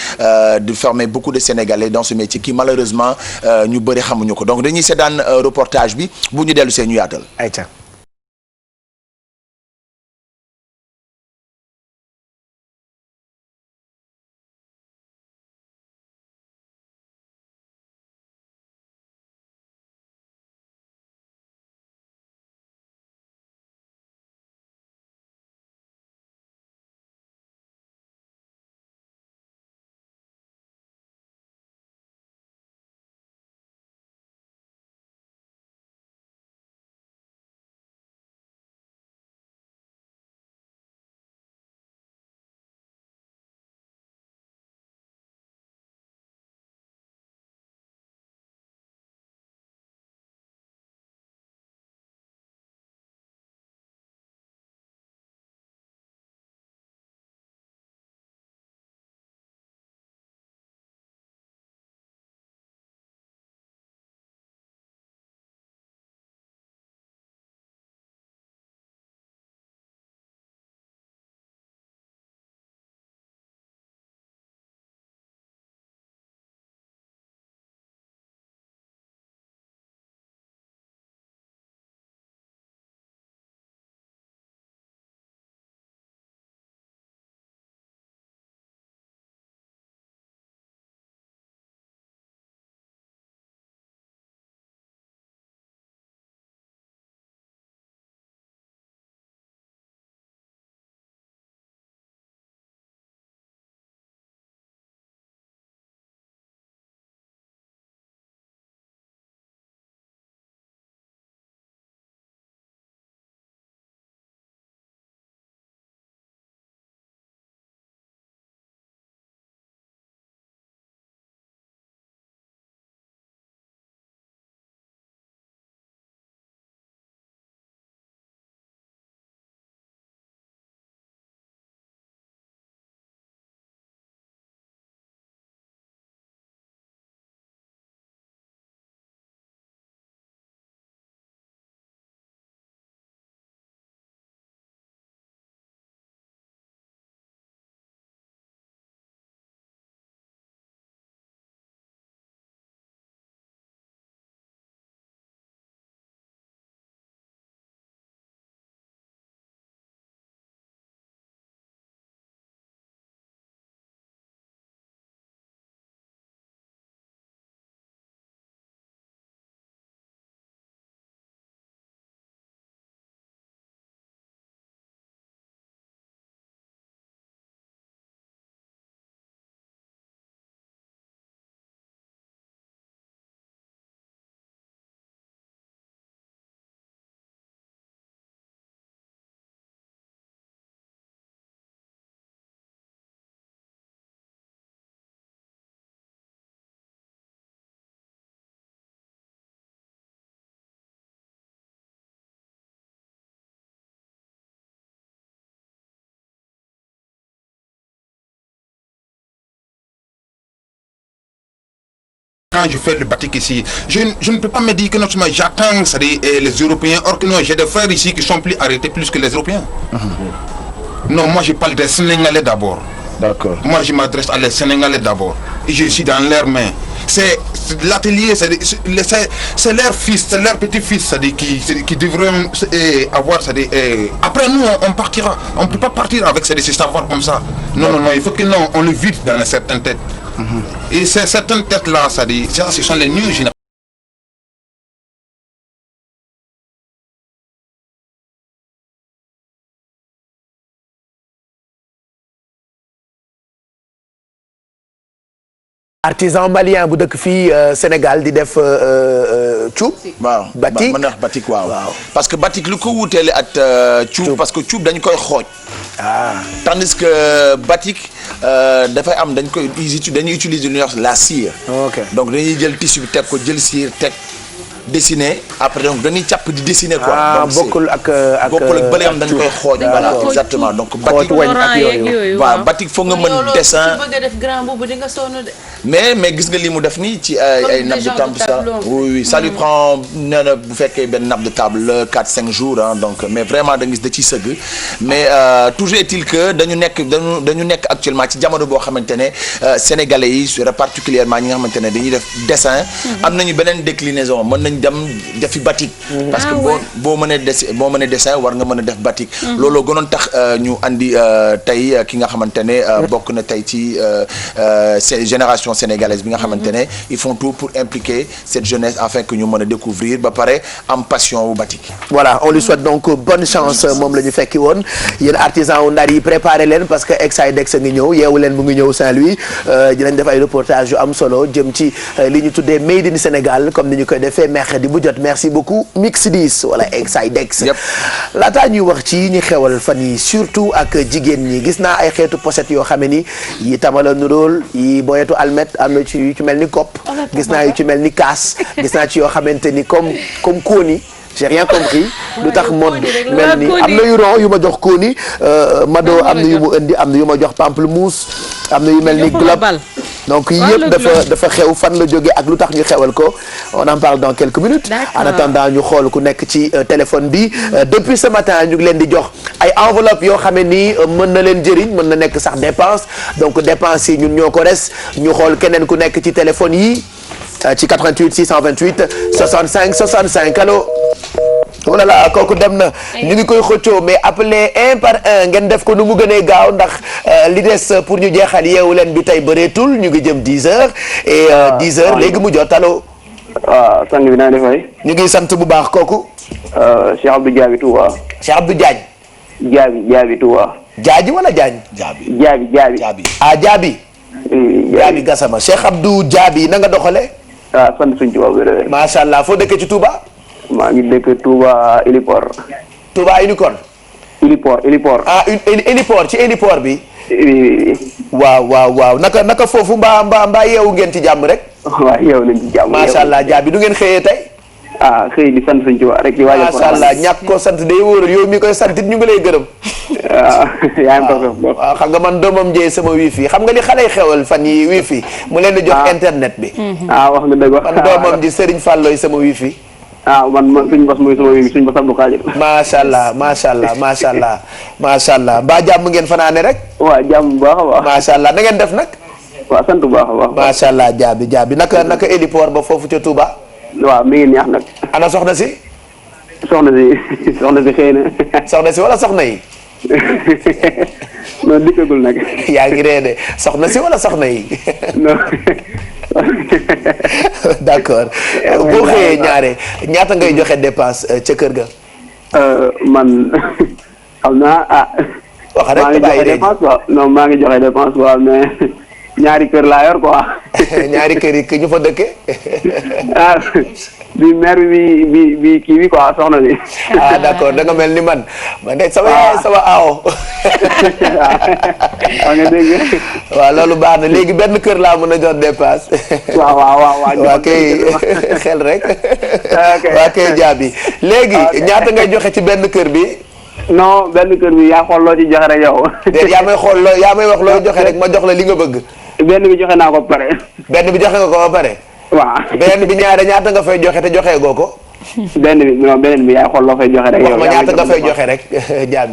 E: de former beaucoup de Sénégalais dans ce métier qui malheureusement ñu bëri xamuñu ko donc dañuy seetaan reportage bi bu ñu dellu see ñu yaatal.
D: Ayca.
O: quand je fais le batik ici, je ne peux pas me dire que non seulement j'attends les Européens, or que non, j'ai des frères ici qui sont plus arrêtés plus que les Européens. Non, moi je parle des Sénégalais d'abord.
E: D'accord.
O: Moi je m'adresse à les Sénégalais d'abord. Et je suis dans leurs mains. C'est l'atelier, c'est leur fils, c'est leur petit-fils qui devraient avoir. Après nous, on partira. On ne peut pas partir avec ces savoirs comme ça. Non, il faut que on le vide dans certaines têtes. Et ces certaines têtes-là, ce sont les new générations.
D: artisan malien bu dëkk fii Sénégal di def cuub.
E: waaw
D: batik
E: mën na wax batik waaw. parce que batik lu ko wuuteele at cuub parce que cuub dañu koy xooj. tandis que batik dafay am dañuy utiliser lu ñuy wax la cire. donc dañuy jël tissu bi teg ko jël cire teg dessiner après donc dañuy càpp di dessiner quoi. donc
D: bokkul ak
E: bële am dañu koy xooj. voilà exactement donc batik waaw batik foog nga mën dessin.
K: bëgg a def grand boobu di nga sonn de.
E: mais gis nga li mu def nii ci ay nappe de table ça oui ça lui prend nee na bu fekkee benn nappe de table 4-5 jours donc mais vraiment da nga gis da ciy sëgg mais toujours est-il que dañu nekk actuellement ci jamono boo xamante ne sénégalais yi particulièrement ñi nga xamante ne dañuy def dessin. am nañu beneen déclinaison mën nañ dem defi batik. parce que boo mënee dessin war nga mën a def batik. looloo gënoon tax ñu andi tey ki nga xamante ne bokk na tey ci génération sénégalaise bi nga xamante ne ils font tout pour impliquer cette jeunesse afin que ñu mën a découvrir ba pare am passion wu batik.
D: voilà on lui souhaite donc bonne chance moom la ñu fekki woon yéen artisan wu Ndar yi préparé leen parce que Excidex a ngi ñëw yeewu leen mu ngi ñëw Saint-Louis dinañ def ay reportage yu am solo jëm ci li ñu tuddee Made in Sénégal comme ni ñu koy defee mercredi bu jot merci beaucoup Mix 10 wala Excidex. laataa ñuy wax ci ñi xewal fan yi surtout ak jigéen ñi gis naa ay xeetu pochette yoo xam ne ni yi tamala nuróol yi boyetu almet am na ci yu ci mel ni kopp gis naa yu ci mel ni kaas gis naa ci yoo xamante ni comme kóoni j'ai rien compris lu tax mode mel ni am na yu ron yu ma jox kóoni Mado am na yu mu indi am na yu ma jox pamplemousse am na yu mel ni globe donc yii yëpp dafa xew fan la jógee ak lu tax ñu xewal ko on en parle dans quelques minutes en attendant ñu xool ku nekk ci téléphone bi depuis ce matin ñu ngi leen di jox ay enveloppe yoo xam ne nii mën na leen jëriñ mën na nekk sax dépense donc dépense yi ñun ñoo ko res ñu xool keneen ku nekk ci téléphone yi ci 88 628 65 65 allo oh là là kooku dem na ñu ngi koy xëccoo mais appelé un par un ngeen def ko nu mu gënee gaaw ndax li des pour ñu jeexal yeewu leen bi tey bëreetul ñu ngi jëm 10 heures et 10 heures léegi mu jot allo.
P: waaw sang bi naa def waay.
D: ñu ngi sant bu baax kooku.
P: Cheikh Abdou Diaby Touba.
D: Cheikh Abdou Diagne.
P: Diaby Touba.
D: Jaaji wala Diagne.
P: Diaby.
D: ah Diaby. Diaby Gassama Cheikh Abdou Diaby na nga doxalee.
P: sant suñu Touba wér-wér.
D: macha allah foo dëkkee ci Touba.
P: maa ngi dëkk Touba Héliport.
D: Touba Héliport.
P: Héliport.
D: ah héliport ci héliport bi. waaw naka foofu mbaa yeewu ngeen ci jàmm rek.
P: waaw yeewu nañ ci jàmm.
D: macha allah Diaby du ngeen xëyee tey.
P: xëy di sant suñu Touba rek di waajal.
D: macha allah ñàkk ko sant day wóor yow mi koy sant it ñu ngi lay gërëm.
P: yaa ngi ko
D: waaw xam nga man doomam jëy sama wifi xam nga ni xale yi xewal fan yi wifi mu leen di jox internet bi.
P: wax nga dëgg
D: man doomam ji Serigne Falloy sama wifi.
P: man suñu bas mooy sama wifi suñu bas Abdou Khadir.
D: macha allah mbaa jàmm ngeen fanaane rek.
P: waaw jàmm bu baax a baax.
D: macha allah na ngeen def nag.
P: waaw sant bu baax a baax.
D: macha allah Diaby naka héliport ba foofu ca Touba.
P: waaw mi ngi neex nag.
D: ana soxna si.
P: soxna si xëy na.
D: soxna si wala soxna yi.
P: non dikkagul nag.
D: yaa ngi ree de soxna si wala soxna yi.
P: non.
D: d'accord boo xëyee ñaata ngay joxe dépense ca kër ga.
P: man xam naa
D: wax rek
P: maa ngi joxe dépense quoi non maa ngi joxe dépense quoi mais ñaari kër laa yor quoi.
D: ñaari kër yi ñu fa dëkke.
P: bi mère bi kii bi quoi soxna bi.
D: d'accord da nga mel ni man de sama yaay sama aawo.
P: waaw nga dégg.
D: waaw loolu baax na léegi benn kër laa mën a jox dépasse. waa kay xel rek. waa kay Diaby léegi ñaata ngay joxe ci benn kër bi.
P: non benn kër bi yaa xool loo ci joxe rek yow.
D: déet yaa may wax loo joxe rek ma jox la li nga bëgg.
P: benn bi joxe naa ko ba pare.
D: benn bi joxe nga ko ba pare.
P: waaw.
D: beneen bi ñaata nga fay joxe te joxe goo ko.
P: beneen bi yaay xool loo fay joxe rek.
D: yow ñaata nga fay joxe rek. jàmm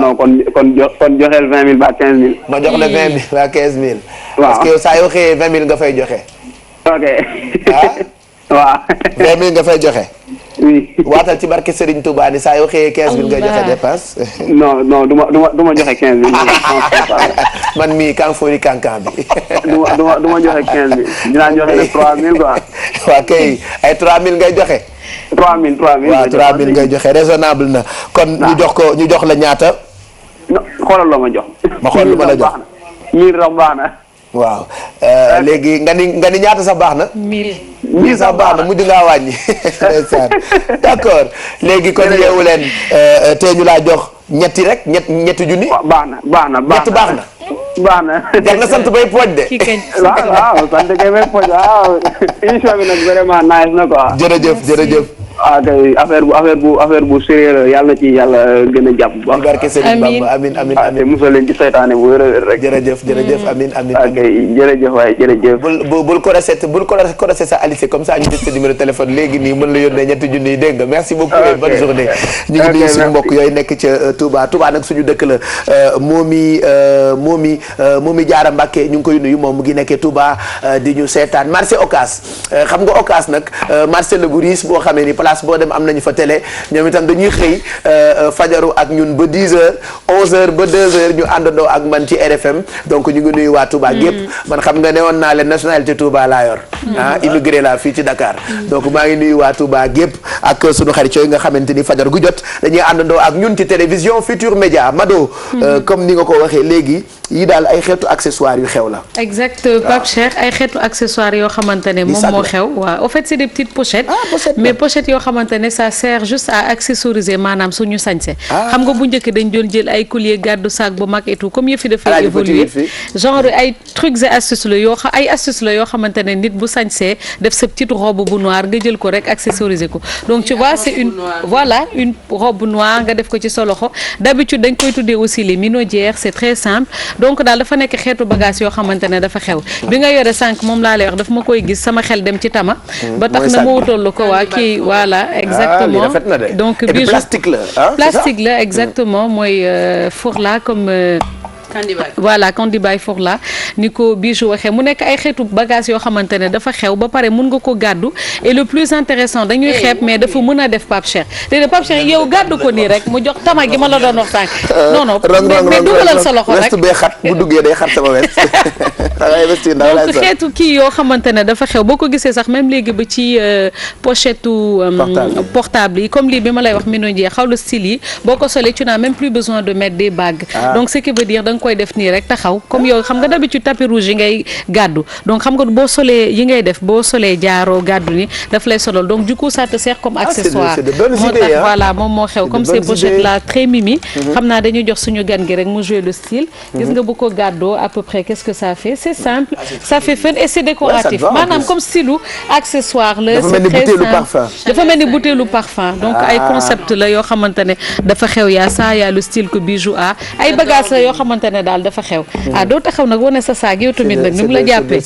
P: non kon joxeel 20 000 ba 15 000.
D: ma jox la 20 000 ba 15 000.
P: waaw
D: parce que saa yoo xëyee 20 000 nga fay joxe.
P: ok.
D: waaw 20 000 nga fay joxe.
P: oui.
D: waatal ci barke Serigne Touba ni saa yoo xëyee 15 000 nga joxe dépense.
P: non du ma joxe 15 000.
D: man mii kanfoori kankan bi.
P: du ma joxe 15 000 dinaa joxe le 3 000 quoi.
D: waaw kay ay 3 000 ngay joxe.
P: 3 000
D: waaw 3 000 ngay joxe raisonnable na kon ñu jox la ñaata.
P: non xoolal la ma jox.
D: ma xool lu ma la jox
P: 1000 sax baax na.
D: waaw léegi nga ni ñaata sax baax na. 1000 sax baax na mujj ngaa wàññi. d'accord léegi kon yeewu leen tey ñu laa jox ñetti rek ñetti junni.
P: baax na
D: ñett baax na.
P: baax na.
D: jar na sant bay pooj de.
P: waaw sant kay bay pooj waaw émission bi nag vraiment nice na quoi.
D: jërëjëf.
P: kay affaire bu sérieux yàlla na ci yàlla gën a jàpp bu baax.
D: barke Serigne Bamba amiin.
P: musal leen ci saytaane bu wér rek.
D: jërëjëf amiin.
P: kay jërëjëf waay jërëjëf.
D: bul ko recette sa Alice comme ça ñu jël sa numéro téléphone léegi nii mën la yónnee ñetti junni yi dégg nga merci beaucoup et bonne journée. ñu ngi nuyu suñu mbokk yooyu nekk ca Touba nag suñu dëkk la Momi Diarra Mbacké ñu ngi koy nuyu moom mu ngi nekkee Touba di ñu seetaan marché Ocass xam nga Ocass nag marché la bu riis boo xamee ni place boo dem am nañu fa télé ñoom itam dañuy xëy fajaru ak ñun ba 10h 11h ba 2h ñu àndandoo ak man ci RFM donc ñu ngi nuyu waa Touba gépp man xam nga ne woon naa leen nationalité Touba laa yor immigré la fii ci Dakar donc maa ngi nuyu waa Touba gépp ak sunu xarit yooyu nga xamante ni fajar gu jot dañuy àndandoo ak ñun ci télévision Futur Média Mado comme ni nga ko waxee léegi yi daal ay xeetu accessoires yu xew la.
F: exact Pape Cheikh ay xeetu accessoires yoo xamante ne moom moo xew waaw en fait c'est des petites pochettes. mais pochettes yoo xamante ne ça sert juste à accessoriser maanaam suñu sañse. xam nga bu njëkk dañ doon jël ay collier gàddu sac bu mag et tout comme yëf yi dafay évoluer genre ay trucs et astuces la yoo xamante ne nit bu sañsee def sa petite robe bu noire nga jël ko rek accessoriser ko donc tu vois c'est une robe noire nga def ko ci sa loxo d'habitude dañ koy tuddee aussi les minaudières c'est très simple. donc daal dafa nekk xeetu bagage yoo xamante ne dafa xew bi nga yore sànq moom laa lay wax daf ma koy gis sama xel dem ci tama ba tax na ma wutal la ko waa kii voilà exactement donc bijou plastique la exactement mooy fourla comme Candibaay fourla ni ko bijou waxee mu nekk ay xeetu bagage yoo xamante ne dafa xew ba pare mun nga ko gàddu et le plus intéressant dañuy xeeb mais dafa mën a def Pape Cheikh léegi Pape Cheikh yow gàddu ko nii rek mu jox tama gi ma la doon wax sànq non mais dugalal sa loxo rek
D: west bee xat bu duggee day xat sama west
F: donc xeetu kii yoo xamante ne dafa xew boo ko gisee sax même léegi ba ci pochette portable yi comme lii bi ma lay wax minaudière xaw la style yi boo ko solee tu n'as même plus besoin de mettre des bagues donc ce qui veut dire koy def nii rek taxaw comme yow xam nga d'habitude tapis rouge yi ngay gàddu donc xam nga boo solee yi ngay def boo solee jaaroo gàddu ni daf lay solol donc du coup ça te sert comme accessoire moo tax voilà moom moo xew comme ces pochettes là très mimi xam naa dañuy jox suñu gan gi rek mu jouer le style gis nga bu ko gàddoo à peu près qu'est-ce que ça fait c'est simple ça fait fun et c'est décoratif maanaam comme style accessoire la c'est très simple dafa mel ni butéelu parfum donc ay concept la yoo xamante ne dafa xew yaa ça yaa le style que bijou a ay bagages la yoo xamante ne daal dafa xew doo taxaw nag wane sa saag yow tamit nag ni mu la jàppee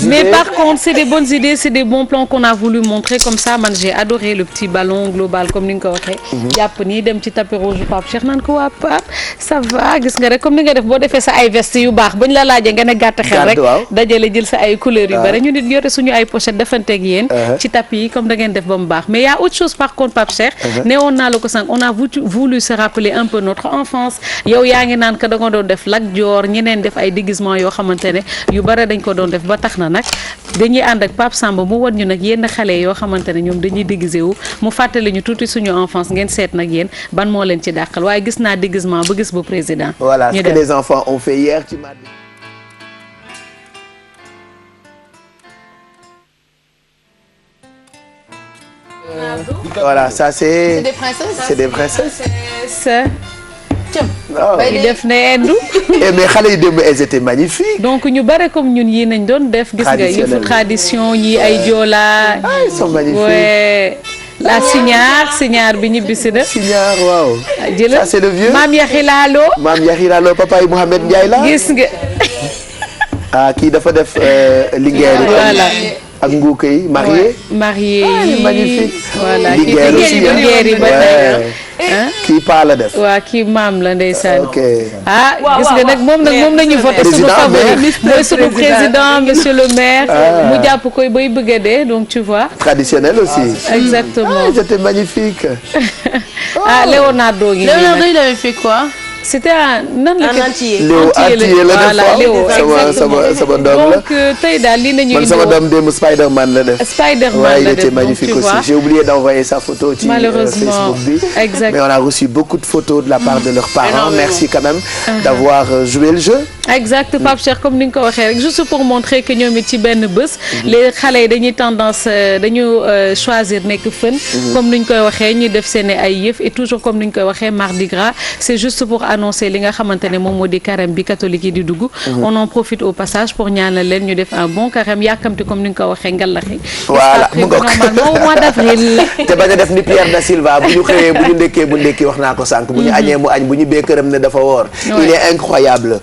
F: mais par contre c'est des bonnes idées c'est des bons plans qu'on a voulu montrer comme ça man j'ai adoré le petit ballon global comme ni nga ko waxee jàpp nii dem ci tapis rouge Pape Cheikh naan ko waa Pape ça va gis nga rek comme ni nga def boo defee sa ay veste yu baax bañ la laajee nga ne gàtt xel rek dajale jël sa ay couleurs yu bari ñu nit yore suñu ay pochette defanteeg yéen ci tapis yi comme da ngeen def ba mu baax mais y a autre chose par contre Pape Cheikh ne woon naa la ko sànq on a voulu se rappeler un peu notre enfance yow yaa ngi naan que da nga doon def Lat Joor ñeneen def ay déguisement yoo xamante ne yu bare dañ ko doon def ba tax na nag dañuy ànd ak Pape Samba mu wan ñu nag yenn xale yoo xamante ne ñoom dañuy déguisé wu mu fàttali ñu tuuti suñu enfance ngeen seet nag yéen ban moo leen ci dàqal waaye gis naa déguisement ba gis bu président
D: voilà ce que les enfants ont fait hier ci mardi voilà ça c'est des princesses
F: def na endu
D: mais xale yi démb elles étaient magnifiques
F: donc ñu bare comme ñun yi nañ doon def gis nga yëfu tradition ñi ay joola
D: ils sont magnifiques
F: la signaar bi ñibbisi na
D: signaar waaw
F: jëla
D: ça c'est le vieux
F: maam Yaxi Laalo
D: papa yi Mouhamed Ndiaye la
F: gis nga
D: kii dafa def lingeer
F: voilà
D: ak nguuka yi marié
F: magnifique voilà
D: liggéey yi ba kii paa la def.
F: waaw kii maam la ndeysaan.
D: ok
F: gis nga nag moom nañu voté sunu favori mooy sunu président monsieur le maire. mu jàpp koy bay bëgg a dee donc tu vois.
D: traditionnel aussi.
F: exactement
D: c'était magnifique.
F: Leonardo ngi
K: Leonardo il avait fait quoi.
F: c'était nan la
K: un entier.
D: Léo sama doom la
F: donc tey daal li nañu
D: man sama doom démb Spider-Man la def.
F: Spider-Man
D: il était magnifique aussi. J'ai oublié d'envoyer sa photo ci Facebook bi.
F: Exact.
D: Mais on a reçu beaucoup de photos de la part de leurs parents. Merci quand même d'avoir joué le jeu.
F: exact Pape Cheikh comme ni nga ko waxee rek juste pour montrer que ñoom it ci benn bés. les xale yi dañuy tendance dañu choisir nekk fën. comme ni ñu koy waxee ñu def seen ay yëf et toujours comme ni ñu koy waxee Mardi Gras c'est juste pour annoncer li nga xamante ne moom moo di carême bi catholique yi di dugg. on en profite au passage pour ñaanal leen ñu def un bon carême yàkkamti comme ni nga ko waxee ngalaxi.
D: voilà mu ngoog
F: normalement au mois d'avril.
D: te bañ a def ni Pierre da Silva bu ñu xëyee bu ñu ndekki wax naa ko sànq. bu ñu añee mu añ bu ñu bee këram ne dafa woor. il est incroyable.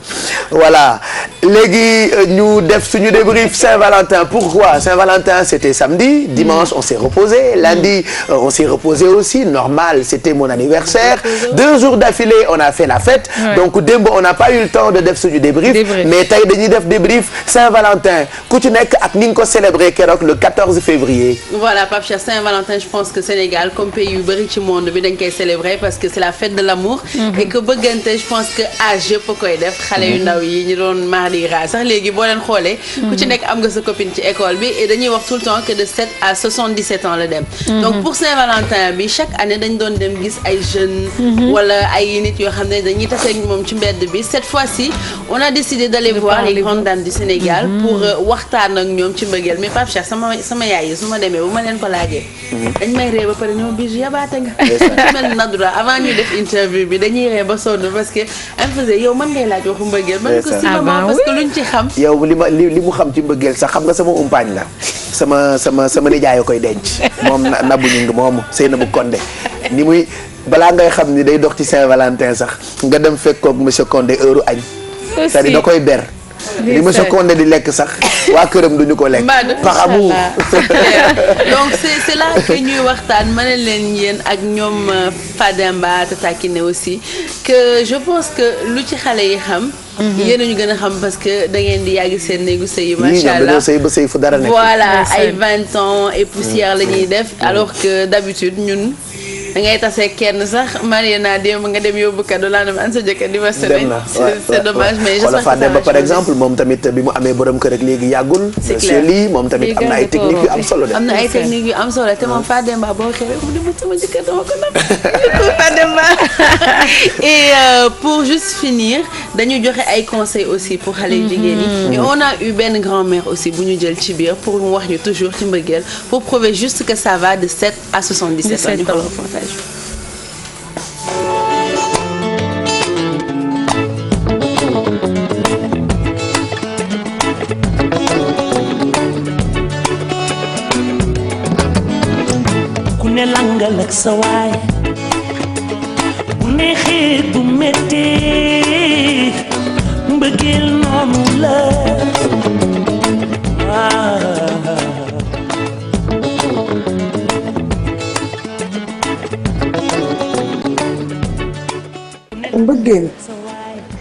D: voilà léegi ñu def suñu débrief Saint-Valentin. Pourquoi Saint-Valentin c'était samedi, dimanche on s'est reposé, lundi on s'est reposé aussi, normal, c'était mon anniversaire. 2 jours d'affilée on a fait la fête. Donc démb on n'a pas eu le temps de def suñu débrief. mais tey dañuy def débrief Saint-Valentin ku ci nekk ak ni nga ko célébrer keroog le 14 février.
K: voilà Pape Cheikh Saint-Valentin je pense que Sénégal comme pays yu bëri ci monde bi dañ koy célébrer parce que c'est la fête de l'amour. et que bëggante je pense que âge yëpp a koy def xale yu ndaw yi ñu doon Mardi Gras sax léegi boo leen xoolee. ku ci nekk am nga sa copine ci école bi et dañuy wax tout le temps que de 7 à 77 ans la dem. donc pour Saint-Valentin bi chaque année dañ doon dem gis ay jeunes. wala ay nit yoo xam ne dañuy tase ak moom ci mbedd bi cette fois-ci on a décidé d'aller voir les grandes dames du Sénégal. pour waxtaan ak ñoom ci mbëggeel mais Pape Cheikh sama yaay yi su ma demee bu ma leen ko laajee. dañ may ree ba pare ñoom Bijou yabaate nga. ci mel Nadra avant ñuy def interview bi dañuy ree ba sonn parce que am faisait yow mën ngay laaj waxu mbëggeel. man ko si maman parce que luñ ci xam.
D: yow li mu xam ci mbëggeel sax xam nga sama umpaañ la sama nijaay koy denc moom Nabou Gningue moom Seynabou Condé ni muy balaa ngay xam ni day dox ci Saint-Valentin sax nga dem fekkoog monsieur Condé heure añ. c'est-à-dire da koy ber. li monsieur Condé di lekk sax waa këram duñu ko lekk. par amour.
K: donc c'est là que ñuy waxtaan ma ne leen yéen ak ñoom Fademba Tata Kiné aussi que je pense que lu ci xale yi xam. yéen a ñu gën a xam parce que da ngeen di yàgg seen néegu sëy yi macha allah
D: sëy ba sëy fu dara nekk.
K: voilà ay 20 ans et poussière la ñuy def alors que d'habitude ñun. da ngay tase kenn sax Mariana démb nga dem yóbbu cadeau laa dem an sa jëkkër di ma sëriñ. c'est dommage mais j'espère que ça va
D: par exemple moom tamit bi mu amee borom kër ak léegi yàggul.
K: c'est clair
D: lii moom tamit am na ay techniques yu am solo de.
K: am na ay techniques yu am solo te moom Fademba boo xëy rek mu dem sama jëkkër dama ko nam Fademba et pour juste finir dañu joxe ay conseils aussi pour xale yu jigéen yi. et on a eu benn grand-mère aussi bu ñu jël ci biir pour mu wax ñu toujours ci mbëggeel pour prouver juste que ça va de 7 à 77 ans.
Q: ku ne langal ak sa waay bu neexee du metti mbëggeel noonu la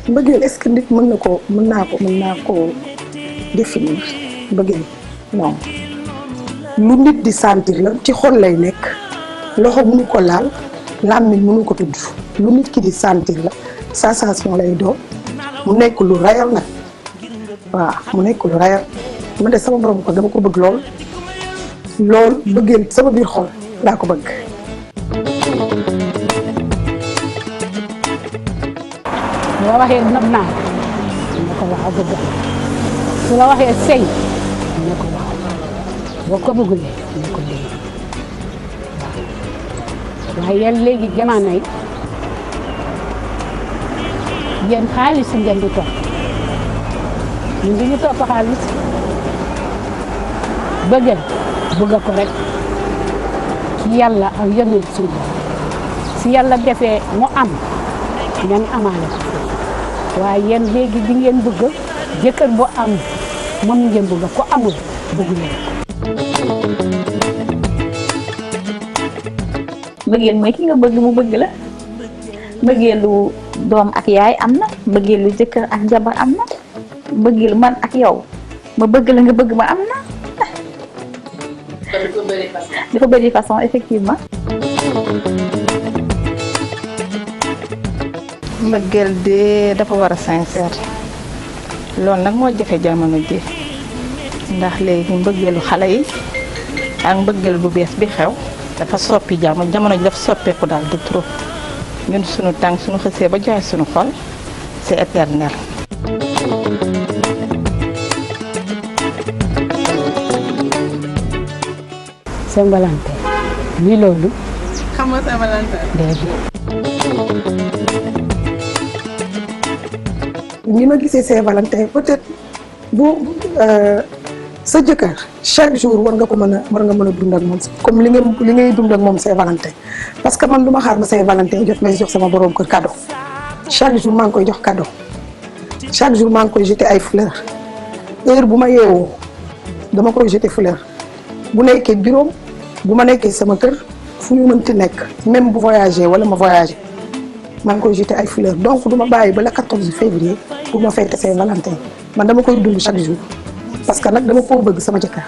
R: mbëggeel est-ce que nit mën naa ko définir mbëggeel non lu nit di sentir la ci xol lay nekk loxo mënu ko laal làmmiñ mënu ko tudd lu nit ki di sentir la sensation lay doon mu nekk lu réel nag waaw mu nekk lu réel man de sama borom ko dama ko bëgg lool bëggeel sama biir xol laa ko bëgg.
S: su la waxee nab naa ne ko waaw bëgg su la waxee sëy ne ko waaw boo ko bëggulee ne ko léegi waaw waaye yéen léegi jamono yi yéen xaalis ngeen di topp ñun duñu topp xaalis bëggal bëgg ko rek ci yàlla ak yonent suñu si yàlla defee mu am ngeen amaale ko waaye yéen léegi di ngeen bëgg jëkkër bu am moom ngeen bëgg ko amul bëgg leen
T: mbëggeel mooy ki nga bëgg mu bëgg la mbëggeelu doom ak yaay am na mbëggeelu jëkkër ak jabar am na mbëggeelu man ak yow ma bëgg la nga bëgg ma am na dafa bëri façon effectivement.
U: mbëggeel de dafa war a sincère loolu nag moo jafe jamono ji ndax léegi mbëggeelu xale yi ak mbëggeel bu bees bi xew dafa soppi jamono ji dafa soppeeku daal de trop ñun sunu tànk sunu xësee ba joxe sunu xol c'est éternel.
S: Saint-Valentin ni loolu.
K: xam nga Saint-Valentin.
S: déedéet.
R: ni ma gisee Saint-Valentin peut-être bu sa jëkkër chaque jour war nga mën a dund ak moom comme li ngay dund ak moom Saint-Valentin parce que man du ma xaar ba Saint-Valentin jot may jox sama borom kër cadeau chaque jour maa ngi koy jox cadeau chaque jour maa ngi koy jeter ay fleurs heure bu ma yeewoo dama koy jeter fleur bu nekkee bureau bu ma nekkee sama kër fu ñu mënti nekk même bu voyagé wala ma voyagé maa ngi koy jeter ay fleurs donc du ma bàyyi ba le 14 février pour ma fête Saint-Valentin man dama koy dund chaque jour parce que nag dama koo bëgg sama jëkkër.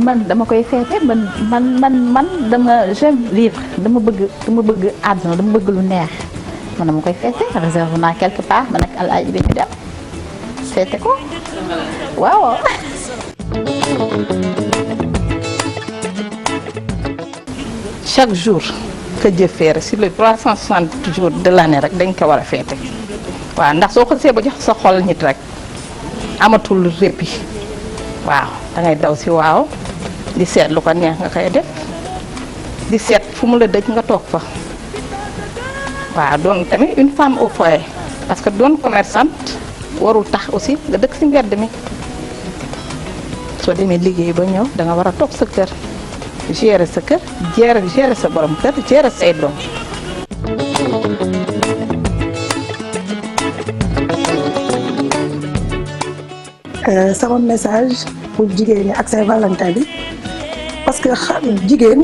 T: man dama koy feete man dama j'aime vivre dama bëgg àdduna dama bëgg lu neex man dama koy feete réserve naa quelque part man ak alaaji bi ñu dem feete ko waaw.
U: chaque jour que Dieu fait sur les 360 jours de l'année rek dañ ko war a feete waaw ndax soo xasee ba jox sa xol nit rek amatul répit waaw da ngay daw si waaw di seet lu ko neex nga koy def di seet fu mu la dëj nga toog fa waaw doon tamit une femme au foyer parce que doon commerçante warul tax aussi nga dëkk si mbedd mi soo demee liggéey ba ñëw da nga war a toog sa kër gérer sa kër gérer sa borom kër gérer say doom.
R: sama message pour jigéen ñi ak Saint-Valentin bi parce que jigéen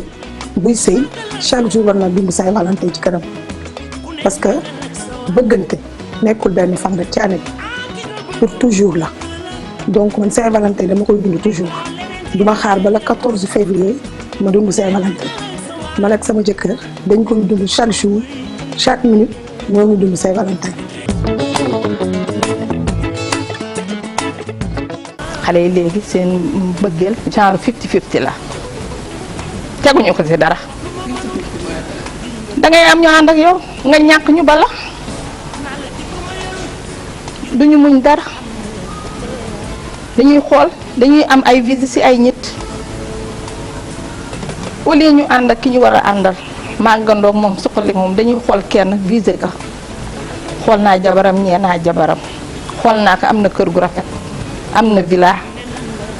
R: buy sëy chaque jour war na dund Saint-Valentin ci këram parce que bëggante nekkul benn fan rek ci année bi pour toujours la donc man Saint-Valentin dama koy dund toujours duma xaar ba le 14 février ma dund Saint-Valentin man ak sama jëkkër dañ koy dund chaque jour chaque minute ñoo ngi dund Saint-Valentin.
U: xale yi léegi seen bëggeel genre 50-50 la teguñu ko ci dara dangay am ñu ànd ak yow nga ñàkk ñu bala duñu muñ dara dañuy xool dañuy am ay visite ci ay nit au lieu ñu ànd ak ki ñu war a àndal màggandoog moom suqali moom dañuy xool kenn visé ka xool naa jabaram ñee naa jabaram xool naa ko am na kër gu rafet am na villa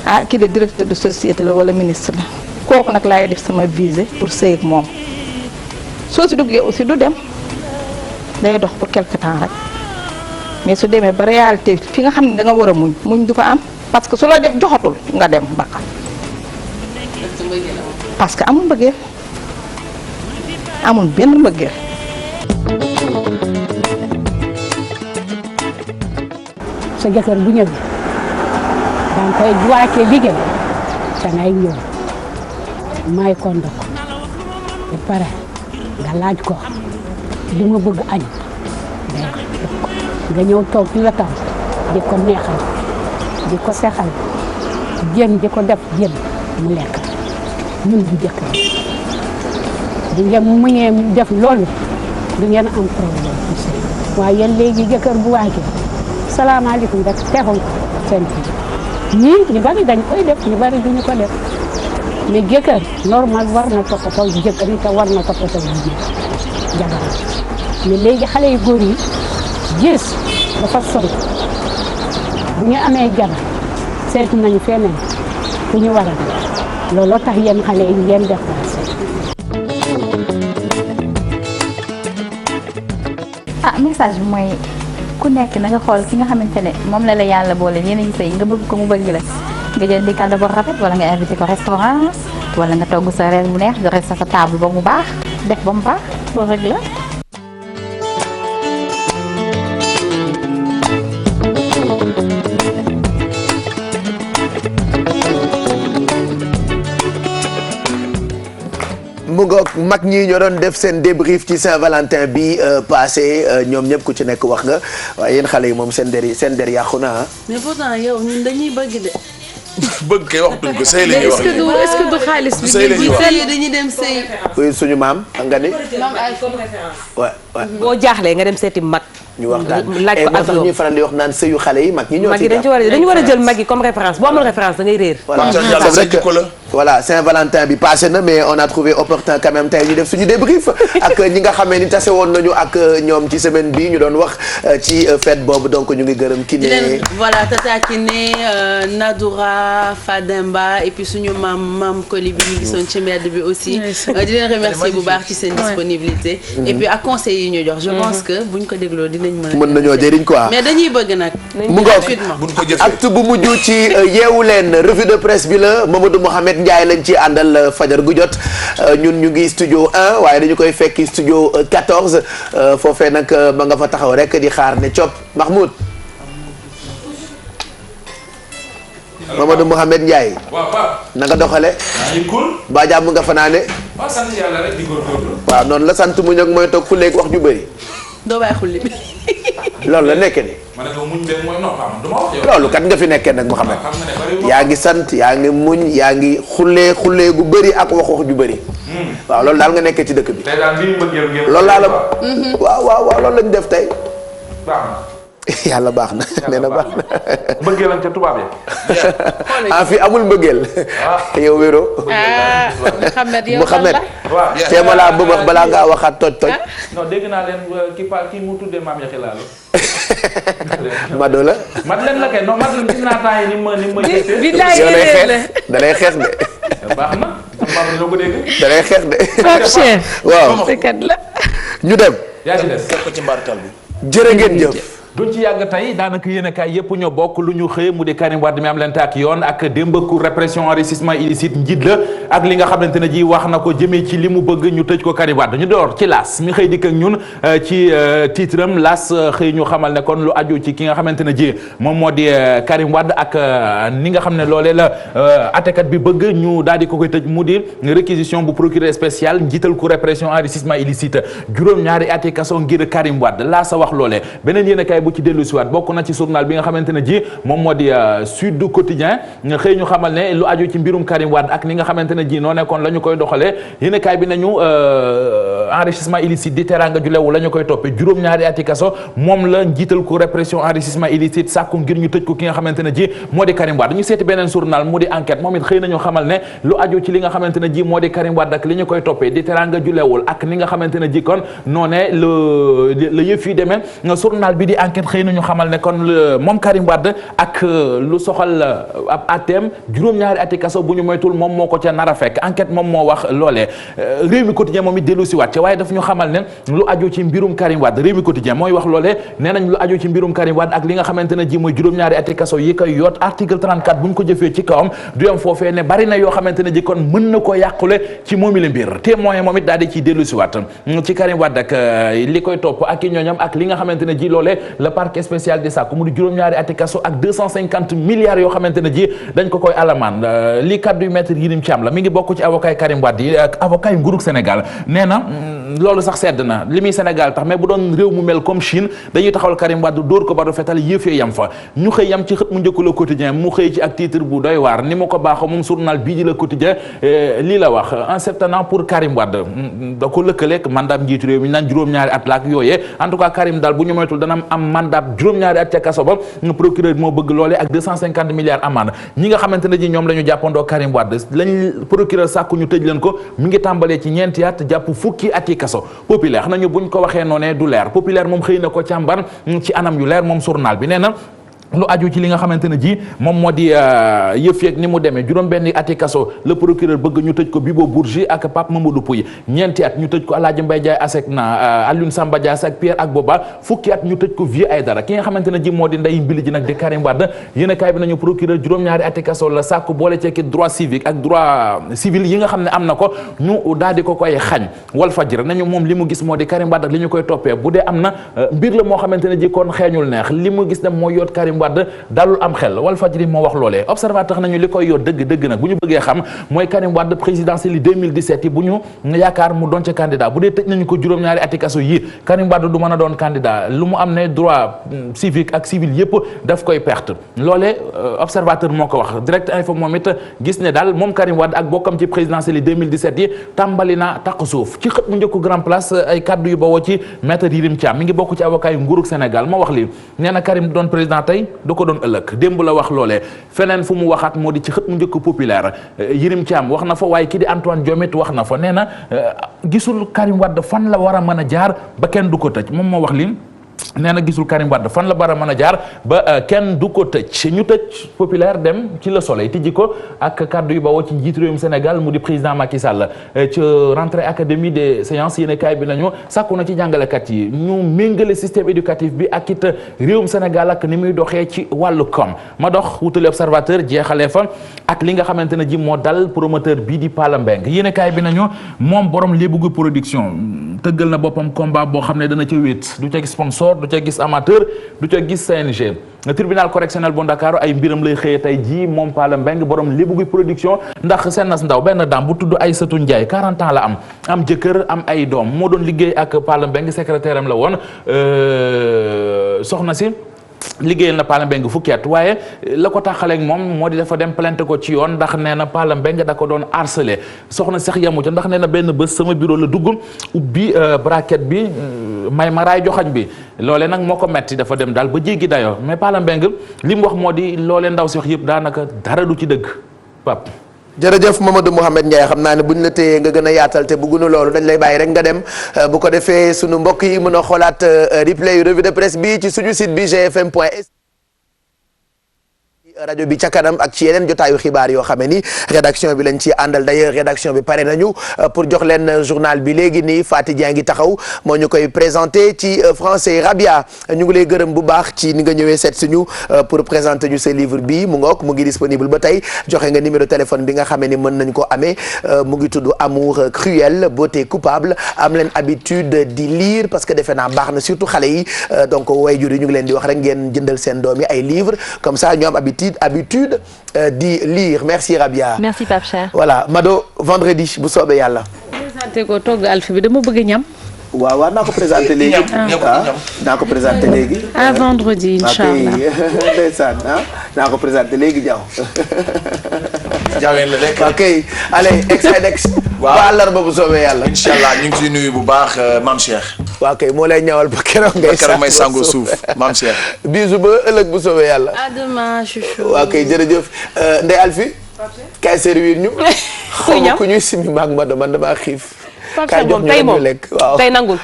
U: ah kii de directeur de société la wala ministre la kooku nag laay def sama visée pour sëy ak moom soo si duggee aussi du dem day dox pour quelque temps rek mais su demee ba réalité fi nga xam ne da nga war a muñ du fa am parce que su la def joxatul nga dem bakkan parce que amul mbëggeel amul benn mbëggeel.
S: sa jëkkër bu ñëw danga koy wàccee liggéey dangay ñëw may ko ndox ba pare nga laaj ko li nga bëgg añ nga ñëw toog ci wetam di ko neexal di ko sexal jën di ko def jën mu lekk ñun bu jëkk bu ngeen mu ngeen def loolu du ngeen am problème waaye yéen léegi jëkkër bu wàccee salaamaaleykum rek texul seen kii ñii ñu bari dañ koy def ñu bari duñu ko def mais jëkkër normal war na toppatoo jëkkër yi te war na toppatoo jigéen jabaram mais léegi xale yu góor yi gis dafa sori bu ñu amee jabar seetu nañu feneen fu ñu war a def looloo tax yéen xale yi ngeen def
T: message bi mooy ku nekk na nga xool ki nga xamante ne moom la yàlla boole yéen a ngi sëy nga bëgg ko mu bëgg la nga jëndi cadeau bu rafet wala nga invité ko restaurant wala nga togg sa reer bu neex joxe sa table ba mu baax def ba mu baax loolu rek la.
D: mu ngoog mag ñi ñoo doon def seen débrief ci Saint-Valentin bi passé ñoom ñëpp ku ci nekk wax nga waaye yéen xale yi moom seen der yàqu na
K: mais pourtant yow ñun dañuy bëgg de.
E: bëgg kay waxtuñ ko sëy la ñuy wax.
K: est-ce que du xaalis bi dañuy dem sëy.
D: oui suñu maam nga ni.
K: maam ay comme référence.
D: waaw
L: boo jaaxlee nga dem seeti mag.
D: ñu waxtaan
L: laaj ko
D: moo tax ñuy faral di wax naan sëyu xale yi mag ñi ñoo ci
L: dañu war a jël mag yi comme référence boo amul référence da ngay réer.
D: c'est vrai que voilà Saint-Valentin bi passé na mais on a trouvé opportun quand même tey ñu def suñu débrief ak ñi nga xamee ni tase woon nañu ak ñoom ci semaine bi ñu doon wax ci fête boobu donc ñu ngi gërëm Kiné.
K: voilà Tata Kiné Nadoura Fademba et puis suñu maam Koli bi ñu gisoon ci mbedd bi aussi. di leen remercier bu baax ci seen disponibilité. et puis ak conseils yi ñu jox. je pense que buñ ko dégloo
D: mën nañoo jëriñ quoi.
K: mais dañuy bëgg nag.
D: mu ngoog acte bu mujj ci yeewu leen revue de presse bi la Mamadou Mohamed Ndiaye lañ ci àndal fajar gu jot ñun ñu ngi studio 1 waaye dañu koy fekki studio 14 foofee nag ma nga fa taxaw rek di xaar ne cop Mahmoud. Mamadou Mohamed Ndiaye. na nga doxale. ba jàmm nga fanaane.
C: waaw sant yàlla rek di góorgóorlu.
D: waaw noonu la sant mu ñëw mooy toog fu léegi wax ju bëri.
K: doo bàyyi xulli bi.
D: loolu la nekkee ni.
C: ma ne ko muñ de mooy non du ma wax yow.
D: loolu kat nga fi nekkee nag Mouhamed. yaa ngi sant yaa ngi muñ yaa ngi xullee gu bëri ak wax ju bëri. waaw loolu daal nga nekkee ci dëkk bi.
C: tey daal li mu bëggee ngeen.
D: loolu laa la waaw loolu lañ def tey.
C: baax na.
D: yàlla baax na nee na baax na.
C: mbëggeel lañ ca tubaab yi.
D: fi amul mbëggeel. yow wéro.
F: Mouhamed yow
D: Mouhamed. tee ma laa bëgg balaa ngaa waxaat toj.
C: non dégg naa leen kii mu tuddee maam Yaxi Laalo.
D: Mado la.
C: Madeleine la kay non Madeleine gis naa temps yi ni ma
F: bi xeex
D: da lay xeex de.
C: baax na sama ñoo ko dégg.
D: da lay xeex de.
F: Chef.
D: waaw
F: kat la.
D: ñu dem.
C: yaa ci des
E: ko ci mbartal bi.
D: jërë ngeen jëf.
C: duñ ci yàgg tey daanaka yéen a kaay yëpp ñoo bokk lu ñu xëy mu di Karim Wade mi am leen ak yoon ak démb cour répression enrichissement illicite njiit la ak li nga xamante ne ji wax na ko jëmee ci li mu bëgg ñu tëj ko Karim Wade ñu door ci laas mi xëy dikk ak ñun ci titre am laas xëy ñu xamal ne kon lu aju ci ki nga xamante ne ji moom moo di Karim Wade ak ni nga xam ne loolee la atekat bi bëgg ñu daal di ko koy tëj mu di réquisition bu procureur spécial njiital cour répression enrichissement illicite juróom-ñaari ati kaso ngir Karim Wade laa sa wax loolee beneen yéen a kaay bu ci dellu si waat bokk na ci journal bi nga xamante ne ji moom moo di Sud Quotidien xëy ñu xamal ne lu aju ci mbirum Karim Wade ak ni nga xamante ne ji noo nekkoon la ñu koy doxalee yéen kaay bi nañu enrichissement illicite di teranga ju lewu la ñu koy toppee juróom-ñaari ati kaso moom la njiital ko répression enrichissement illicite sàkku ngir ñu tëj ko ki nga xamante ne ji moo di Karim Wade ñu seeti beneen journal mu di enquête moom it xëy nañu xamal ne lu aju ci li nga xamante ne ji moo di Karim Wade ak li ñu koy toppee di teranga ju lewul ak ni nga xamante ne ji kon noo ne la yëf yi demee journal bi di enquête xëy nañu xamal ne kon moom Karim Wade ak lu soxal ab atem juróom-ñaari ati kaso bu ñu moytul moom moo ko ca nar a fekk enquête moom moo wax loolee réew mi quotidien moom it dellu si waat waaye daf ñu xamal ne lu aju ci mbirum Karim Wade réew mi quotidien mooy wax loolee nee nañ lu aju ci mbirum Karim Wade ak li nga xamante ne ji mooy juróom-ñaari ati kaso yi koy yoot article 34 bu ñu ko jëfee ci kawam du yam foofee ne bari na yoo xamante ne ji kon mën na ko yàqule ci moomi la mbir témoin moom it daal di ciy dellu si waat ci Karim Wade ak li koy topp ak i ñooñam ak li nga xamante ne ji loolee le parquet spécial di sàkku mu di juróom-ñaari ati kaso ak 250 milliards yoo xamante ne ji dañ ko koy alamaan li kaddu yu maître Yirim Thiam la mi ngi bokk ci avocat Karim Wade yi ak avocat yu nguurug Sénégal nee na loolu sax sedd na li muy Sénégal tax mais bu doon réew mu mel comme Chine dañuy taxawal Karim Wade dóor ko ba du fetal yëfee yam fa ñu xëy yam ci xët mu njëkk Le Quotidien mu xëy ci ak titre bu doy waar ni mu ko baaxoo moom journal bii di Le Quotidien lii la wax un certain temps pour Karim Wade da ko lëkkaleeg mandat njiitu réew mi naan juróom-ñaari at laak yooyee en tout cas Karim daal bu ñu moytul dana am mandat juróom-ñaari at ca kaso ba procureur moo bëgg loolee ak 250 milliards amende ñi nga xamante ne ji ñoom la ñu jàppandoo Karim Wade lañ procureur sàkku ñu tëj leen ko mi ngi tàmbalee ci ñeenti at jàpp fukki ati kaso populaire nañu buñ ko waxee noonee du leer populaire moom xëy na ko càmbar ci anam yu leer moom journal bi nee na lu aju ci li nga xamante ne ji moom moo di yëf yeeg ni mu demee juróom-benni ati kaso le procureur bëgg ñu tëj ko Bibo Bourgi ak Pape Mamadou Pouye ñeenti at ñu tëj ko Alaaji Mbaye Ndiaye Asecna Alioune Samba Dias ak Pierre ak Boba fukki at ñu tëj ko Vieux Aïdara ki nga xamante ne ji moo di nday mbili ji nag di Karim Wade yéen a kaay bi nañu procureur juróom-ñaari ati kaso la sàkku boole ceeki droit civique ak droit civil yi nga xam ne am na ko ñu daal di ko koy xañ Walfadjri nañu moom li mu gis moo di Karim Wade ak li ñu koy toppee bu dee am na mbir la moo xamante ne ji kon xeeñul neex li mu gis ne moo yoot Karim Wade dalul am xel Walfadjri moo wax loolee observateur nañu li koy yoot dëgg nag bu ñu bëggee xam mooy Karim Wade présidentielle yi 2017 yi bu ñu yaakaar mu doon ca candidat bu dee tëj nañu ko juróom-ñaari ati kaso yi Karim Wade du mën a doon candidat lu mu am ne droit civique ak civil yëpp daf koy perte loolee observateur moo ko wax direct info moom it gis ne daal moom Karim Wade ak bokkam ci présidentielle yi 2017 yi tàmbali na taq suuf ci xët mu njëkk grand place ay kaddu yu bawoo ci maître Yirim Thiam mi ngi bokk ci avocat yu nguurug Sénégal ma wax lii nee na Karim doon président tey du ko doon ëllëg démb la wax loolee feneen fu mu waxaat moo di ci xët mu njëkk populaire Yirim Thiam wax na fa waaye kii di Antoine Diome it wax na fa nee na gisul Karim Wade fan la war a mën a jaar ba kenn du ko tëj moom moo wax lii nee na gisul Karim Wade fan la bara mën a jaar ba kenn du ko tëj ñu tëj populaire dem ci Le Soleil tijji ko ak kaddu yu bawoo ci njiitu réewum Sénégal mu di président Macky Sall ci rentrée académie des sciences yéen kaay bi nañu sàkku na ci jàngalekat yi ñu méngale système éducatif bi ak it réewum Sénégal ak ni muy doxee ci wàllu koom ma dox wutali observateur jeexalee fa ak li nga xamante ne ji moo dal promoteur bii di Pala Mbeng yéen kaay bi nañu moom borom Lébugu production tëggal na boppam combat boo xam ne dana ca wéet du ca sponsor du ca gis amateur du ca gis CNG tribunal correctionnel bu Ndakaaru ay mbiram lay xëyee tey jii moom Pala Mbeng borom Lébugu production ndax seen nas ndaw benn daam bu tudd Aïssatou Ndiaye 40 ans la am jëkkër am ay doom moo doon liggéey ak Pala Mbeng secrétaire am la woon soxna si liggéeyal na Pala Mbeng fukki at waaye la ko taxaleeg moom moo di dafa dem plainte ko ci yoon ndax nee na Pala Mbeng da ko doon harcelé soxna sax yamu ca ndax nee na benn bés sama bureau la dugg ubbi braquette bi may ma raay joxañ bi loole nag moo ko metti dafa dem daal ba jéggi dayoo mais Pala Mbeng li mu wax moo di loolee ndaw si wax yëpp daanaka dara du ci dëgg Pape.
D: jërëjëf Mamadou Mouhamed Ndiaye xam naa ne buñ la téyee nga gën a yaatal te bëgguñu loolu dañ lay bàyyi rek nga dem bu ko defee sunu mbokk yi mën a xoolaat replay revue de presse bi ci suñu site bi gfm.sn rajo bi ca kanam ak ci yeneen jotaayu xibaar yoo xam ne ni rédaction bi lañ ci àndal d'ailleurs rédaction bi pare nañu pour jox leen journal bi léegi nii Faty Dia ngi taxaw moo ñu koy présenté ci français Rabia ñu ngi lay gërëm bu baax ci ni nga ñëwee seet suñu pour présenter ñu sa livre bi mu ngoog mu ngi disponible ba tey joxe nga numéro téléphone bi nga xam ne ni mën nañ ko amee mu ngi tudd Amour cruel beauté coupable am leen habitude di lire parce que defe naa baax na surtout xale yi donc waajur yi ñu ngi leen di wax rek ngeen jëndal seen doom yi ay livres comme ça ñu am habitude di lire merci Rabia.
N: merci Pape Cheikh.
D: voilà Mado vendredi bu soobee yàlla.
F: présenté ko togg alfi bi dama bëgg ñam.
D: waaw naa ko présenté léegi. naa ko présenté léegi.
F: à vendredi inchallah.
D: ok ndeysaan naa ko présenté léegi Diaw.
E: jaaween la lekk.
D: ok allez ex. waaw àllarba bu soobee yàlla.
E: inchallah ñu ngi ciy nuyu bu baax Mame Cheikh.
D: waaw kay moo lay ñawal ba keroog
E: may sango suuf Mame Cheikh.
D: bisu ba ëllëg bu soobee yàlla.
F: à demain chouchou.
D: waaw kay jërëjëf Ndeye Alfi. kay servir ñu. xaw ma ku ñuy simi maag ma man damaa xiif.
L: Pape moom tey moom
D: waaw
L: tey nangul.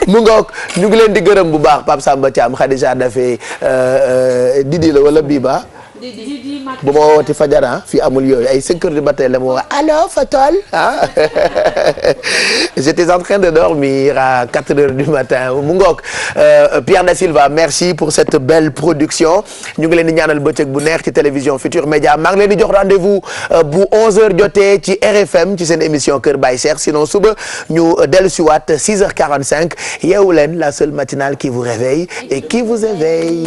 D: mu ngoog ñu ngi leen di gërëm bu baax Pape Samba Thiam Khadija Dafé Didi la wala Biba. bu ma woowati fajar fii amul yooyu ay 5 heures du matin la ma woo allo Fatol j'étais en train de dormir à 4 heures du matin mu ngoog Pierre Da Silva merci pour cette belle production ñu ngi leen di ñaanal bëccëg bu neex ci télévision Futur Média maa ngi leen di jox rendez-vous bu 11h jotee ci RFM ci seen émission Kër Baye Cheikh sinon suba ñu dellusiwaat 6h45 yeewu leen la seule matinale qui vous réveille et qui vous éveille.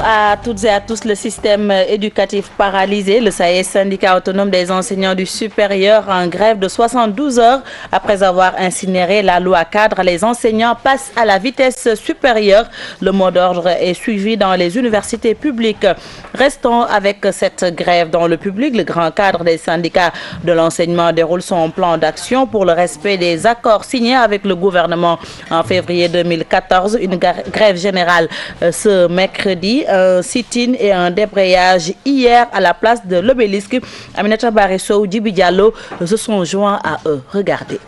A: À toutes et à tous, le système éducatif paralysé, le SAES, syndicat autonome des enseignants du supérieur, en grève de 72 heures. Après avoir incinéré la loi cadre, les enseignants passent à la vitesse supérieure. Le mot d'ordre est suivi dans les universités publiques. Restons avec cette grève dans le public. Le grand cadre des syndicats de l'enseignement déroule son plan d'action pour le respect des accords signés avec le gouvernement en février 2014. Une grève générale ce mercredi. un sit-in et un débrayage hier à la place de l'Obélisque. Aminata Barresso, Djibi Diallo se sont joints à eux. Regardez.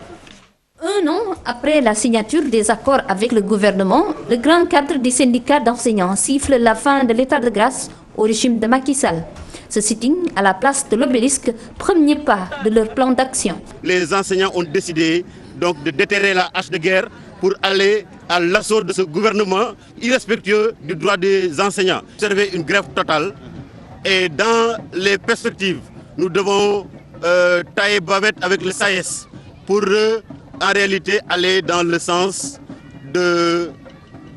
H: Un an après la signature des accords avec le gouvernement, le grand cadre des syndicats d'enseignants siffle la fin de l'état de grâce au régime de Macky Sall. Ce sitting à la place de l'Obélisque, premier pas de leur plan d'action.
V: Les enseignants ont décidé donc de déterrer la hache de guerre pour aller à l'assaut de ce gouvernement irrespectueux du droit des enseignants. Observer une grève totale et dans les perspectives, nous devons tailler bavette avec le SAES pour en réalité aller dans le sens de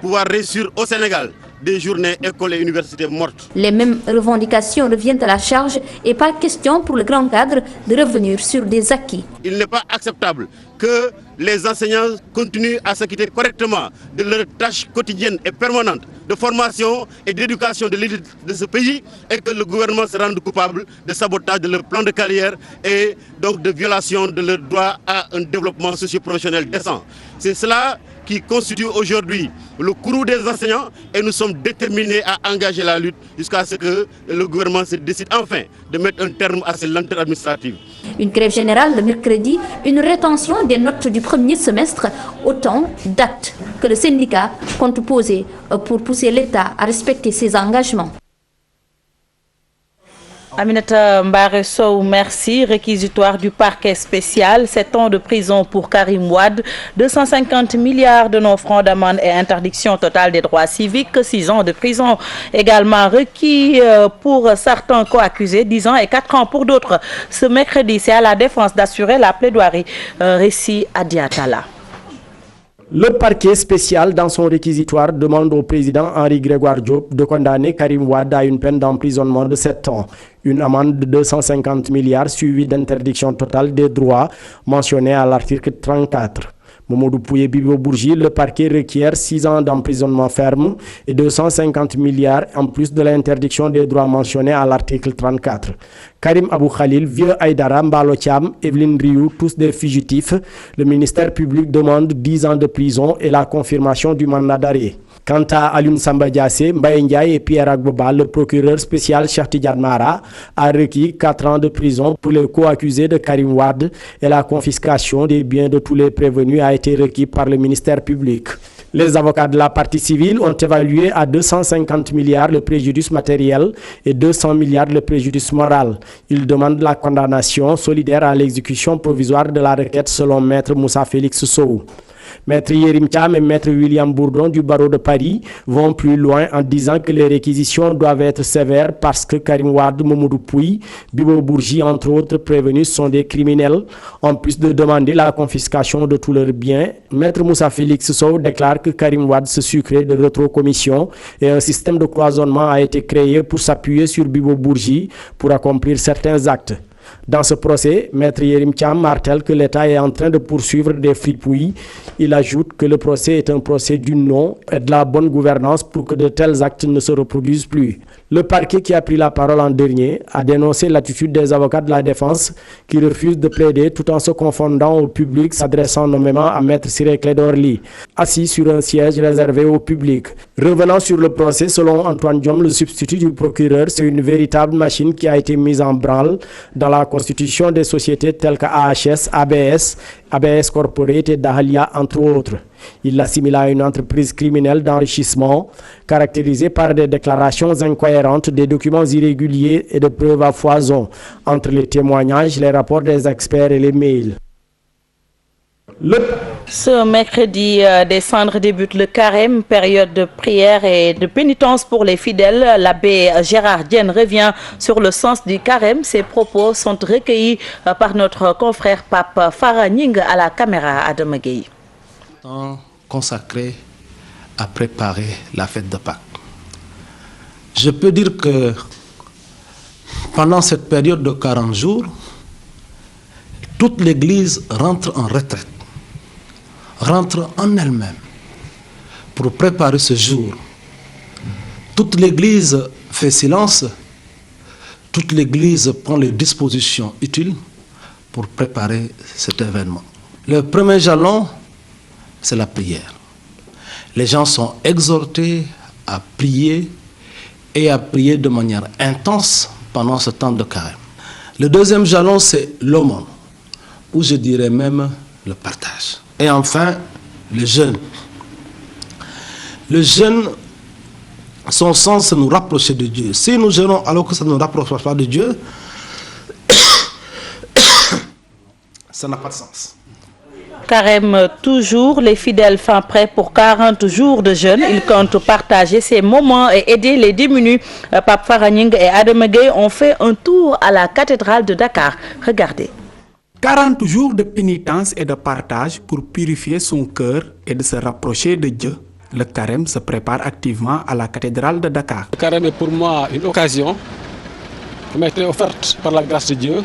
V: pouvoir réussir au Sénégal des journées écoles et universités mortes.
H: Les mêmes revendications reviennent à la charge et pas question pour le grand cadre de revenir sur des acquis.
V: Il n'est pas acceptable que les enseignants continuent à s'acquitter correctement de leurs tâches quotidiennes et permanentes de formation et d'éducation de l'élite de ce pays et que le gouvernement se rende coupable de sabotage de leur plan de carrière et donc de violation de leur droit à un développement socio-professionnel décent. C'est cela qui constitue aujourd'hui le courroux des enseignants et nous sommes déterminés à engager la lutte jusqu'à ce que le gouvernement se décide enfin de mettre un terme à ces lenteurs administratives.
H: Une grève générale le mercredi, une rétention des notes du premier semestre, autant d'actes que le syndicat compte poser pour pousser l'État à respecter ses engagements.
A: Aminata Mbaresso, merci. Réquisitoire du parquet spécial, 7 ans de prison pour Karim Wade, 250 milliards de non-francs d'amende et interdiction totale des droits civiques, 6 ans de prison également requis pour certains co-accusés, 10 ans et 4 ans pour d'autres. Ce mercredi, c'est à la défense d'assurer la plaidoirie. Récit à Diatala.
W: Le parquet spécial, dans son réquisitoire, demande au président Henri Grégoire Diop de condamner Karim Wade à une peine d'emprisonnement de 7 ans, une amende de 250 milliards suivie d'interdiction totale des droits mentionnés à l'article 34. Mamadou Pouye Bibo Bourgi, le parquet requiert 6 ans d'emprisonnement ferme et 250 milliards en plus de l'interdiction des droits mentionnés à l'article 34. Karim Abou Khalil, Vieux Aïdara, Mbalo Thiam, Evelyne Rioux, tous des fugitifs. Le ministère public demande 10 ans de prison et la confirmation du mandat d'arrêt. Quant à Alioune Samba Diassé, Mbaye Ndiaye et Pierre Agboba, le procureur spécial Cheikh Tidiane Mara a requis 4 ans de prison pour les co-accusés de Karim Wade et la confiscation des biens de tous les prévenus a été requis par le ministère public. Les avocats de la partie civile ont évalué à 250 milliards le préjudice matériel et 200 milliards le préjudice moral. Ils demandent la condamnation solidaire à l'exécution provisoire de la requête selon Maître Moussa Félix Sow. Maître Yerim Thiam et Maître William Bourdon du barreau de Paris vont plus loin en disant que les réquisitions doivent être sévères parce que Karim Wade, Mamadou Pouye, Bibo Bourgi, entre autres prévenus, sont des criminels. En plus de demander la confiscation de tous leurs biens, Maître Moussa Félix Sow déclare que Karim Wade se sucrait de rétrocommission et un système de cloisonnement a été créé pour s'appuyer sur Bibo Bourgi pour accomplir certains actes. Dans ce procès, Maître Yerim Thiam martèle que l'État est en train de poursuivre des fripouilles. Il ajoute que le procès est un procès du non et de la bonne gouvernance pour que de tels actes ne se reproduisent plus. Le parquet qui a pris la parole en dernier a dénoncé l'attitude des avocats de la défense qui refusent de plaider tout en se confondant au public, s'adressant nommément à Maître Ciré Clédor Ly, assis sur un siège réservé au public. Revenant sur le procès, selon Antoine Diome, le substitut du procureur, c'est une véritable machine qui a été mise en branle dans la constitution des sociétés telles qu'AHS, ABS Corporate et Dahalia, entre autres. Il l'assimile à une entreprise criminelle d'enrichissement caractérisée par des déclarations incohérentes, des documents irréguliers et de preuves à foison entre les témoignages, les rapports des experts et les mails.
A: Ce mercredi des cendres débute le carême, période de prière et de pénitence pour les fidèles. L'abbé Gérard Diène revient sur le sens du carême. Ses propos sont recueillis par notre confrère Pape Farah Ning à la caméra Adama Gueye.
X: Temps consacré à préparer la fête de Pâques. Je peux dire que pendant cette période de 40 jours, toute l'Église rentre en retraite, rentre en elle-même pour préparer ce jour. Toute l'Église fait silence, toute l'Église prend les dispositions utiles pour préparer cet événement. Le premier jalon, c'est la prière. Les gens sont exhortés à prier et à prier de manière intense pendant ce temps de carême. Le deuxième jalon, c'est l'aumône, ou je dirais même le partage. Et enfin, le jeûne. Le jeûne, son sens, c'est nous rapprocher de Dieu. Si nous jeûnons alors que ça ne nous rapproche pas de Dieu, ça n'a pas de sens.
A: Carême toujours, les fidèles sont prêts pour 40 jours de jeûne. Ils comptent partager ces moments et aider les démunis. Pape Faraning et Adam Gueye ont fait un tour à la cathédrale de Dakar. Regardez.
B: 40 jours de pénitence et de partage pour purifier son cœur et de se rapprocher de Dieu. Le carême se prépare activement à la cathédrale de Dakar.
G: Le carême est pour moi une occasion qui m'a été offerte par la grâce de Dieu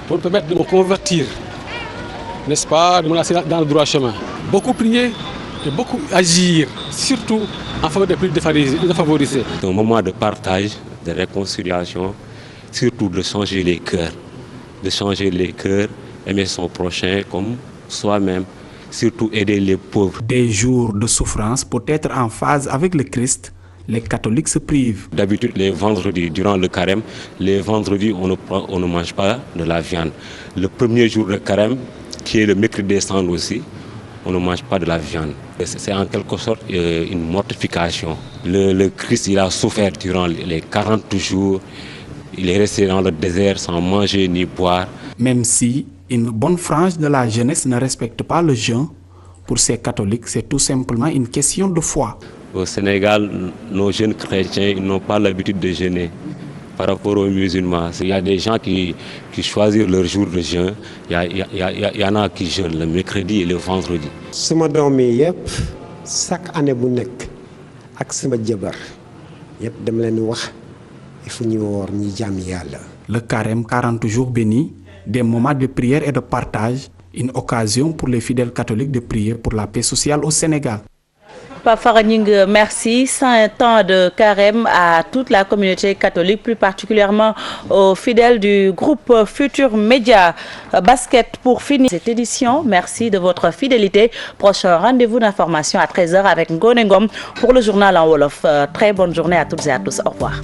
G: pour me permettre de me convertir, n'est-ce pas, de me lancer dans le droit chemin. Beaucoup prier et beaucoup agir, surtout en faveur des plus défavorisés.
I: C'est un moment de partage, de réconciliation, surtout de changer les cœurs. De changer les cœurs, aimer son prochain comme soi-même, surtout aider les pauvres.
B: Des jours de souffrance pour être en phase avec le Christ, les catholiques se privent.
I: D'habitude, les vendredis, durant le carême, les vendredis, on ne mange pas de la viande. Le premier jour de carême, qui est le mercredi des cendres aussi, on ne mange pas de la viande. C'est en quelque sorte une mortification. Le Christ, il a souffert durant les 40 jours. Il est resté dans le désert sans manger ni boire.
B: Même si une bonne frange de la jeunesse ne respecte pas le jeûne, pour ces catholiques, c'est tout simplement une question de foi.
I: Au Sénégal, nos jeunes chrétiens ils n'ont pas l'habitude de jeûner par rapport aux musulmans. Il y a des gens qui choisissent leur jour de jeûne. Il y en a qui jeûnent le mercredi et le vendredi.
J: sama doom yi yëpp chaque année bu nekk ak sama jabar yëpp dama leen wax il faut ñu woor ñi jaam Yàlla.
B: Le carême, 40 jours bénis, des moments de prière et de partage, une occasion pour les fidèles catholiques de prier pour la paix sociale au Sénégal.
A: Pape Faraning, merci. Saint temps de carême à toute la communauté catholique, plus particulièrement aux fidèles du groupe Futur Média Basket. Pour finir cette édition, merci de votre fidélité. Prochain rendez-vous d'information à 13h avec Ngone Ngom pour le journal en Wolof. Très bonne journée à toutes et à tous. Au revoir.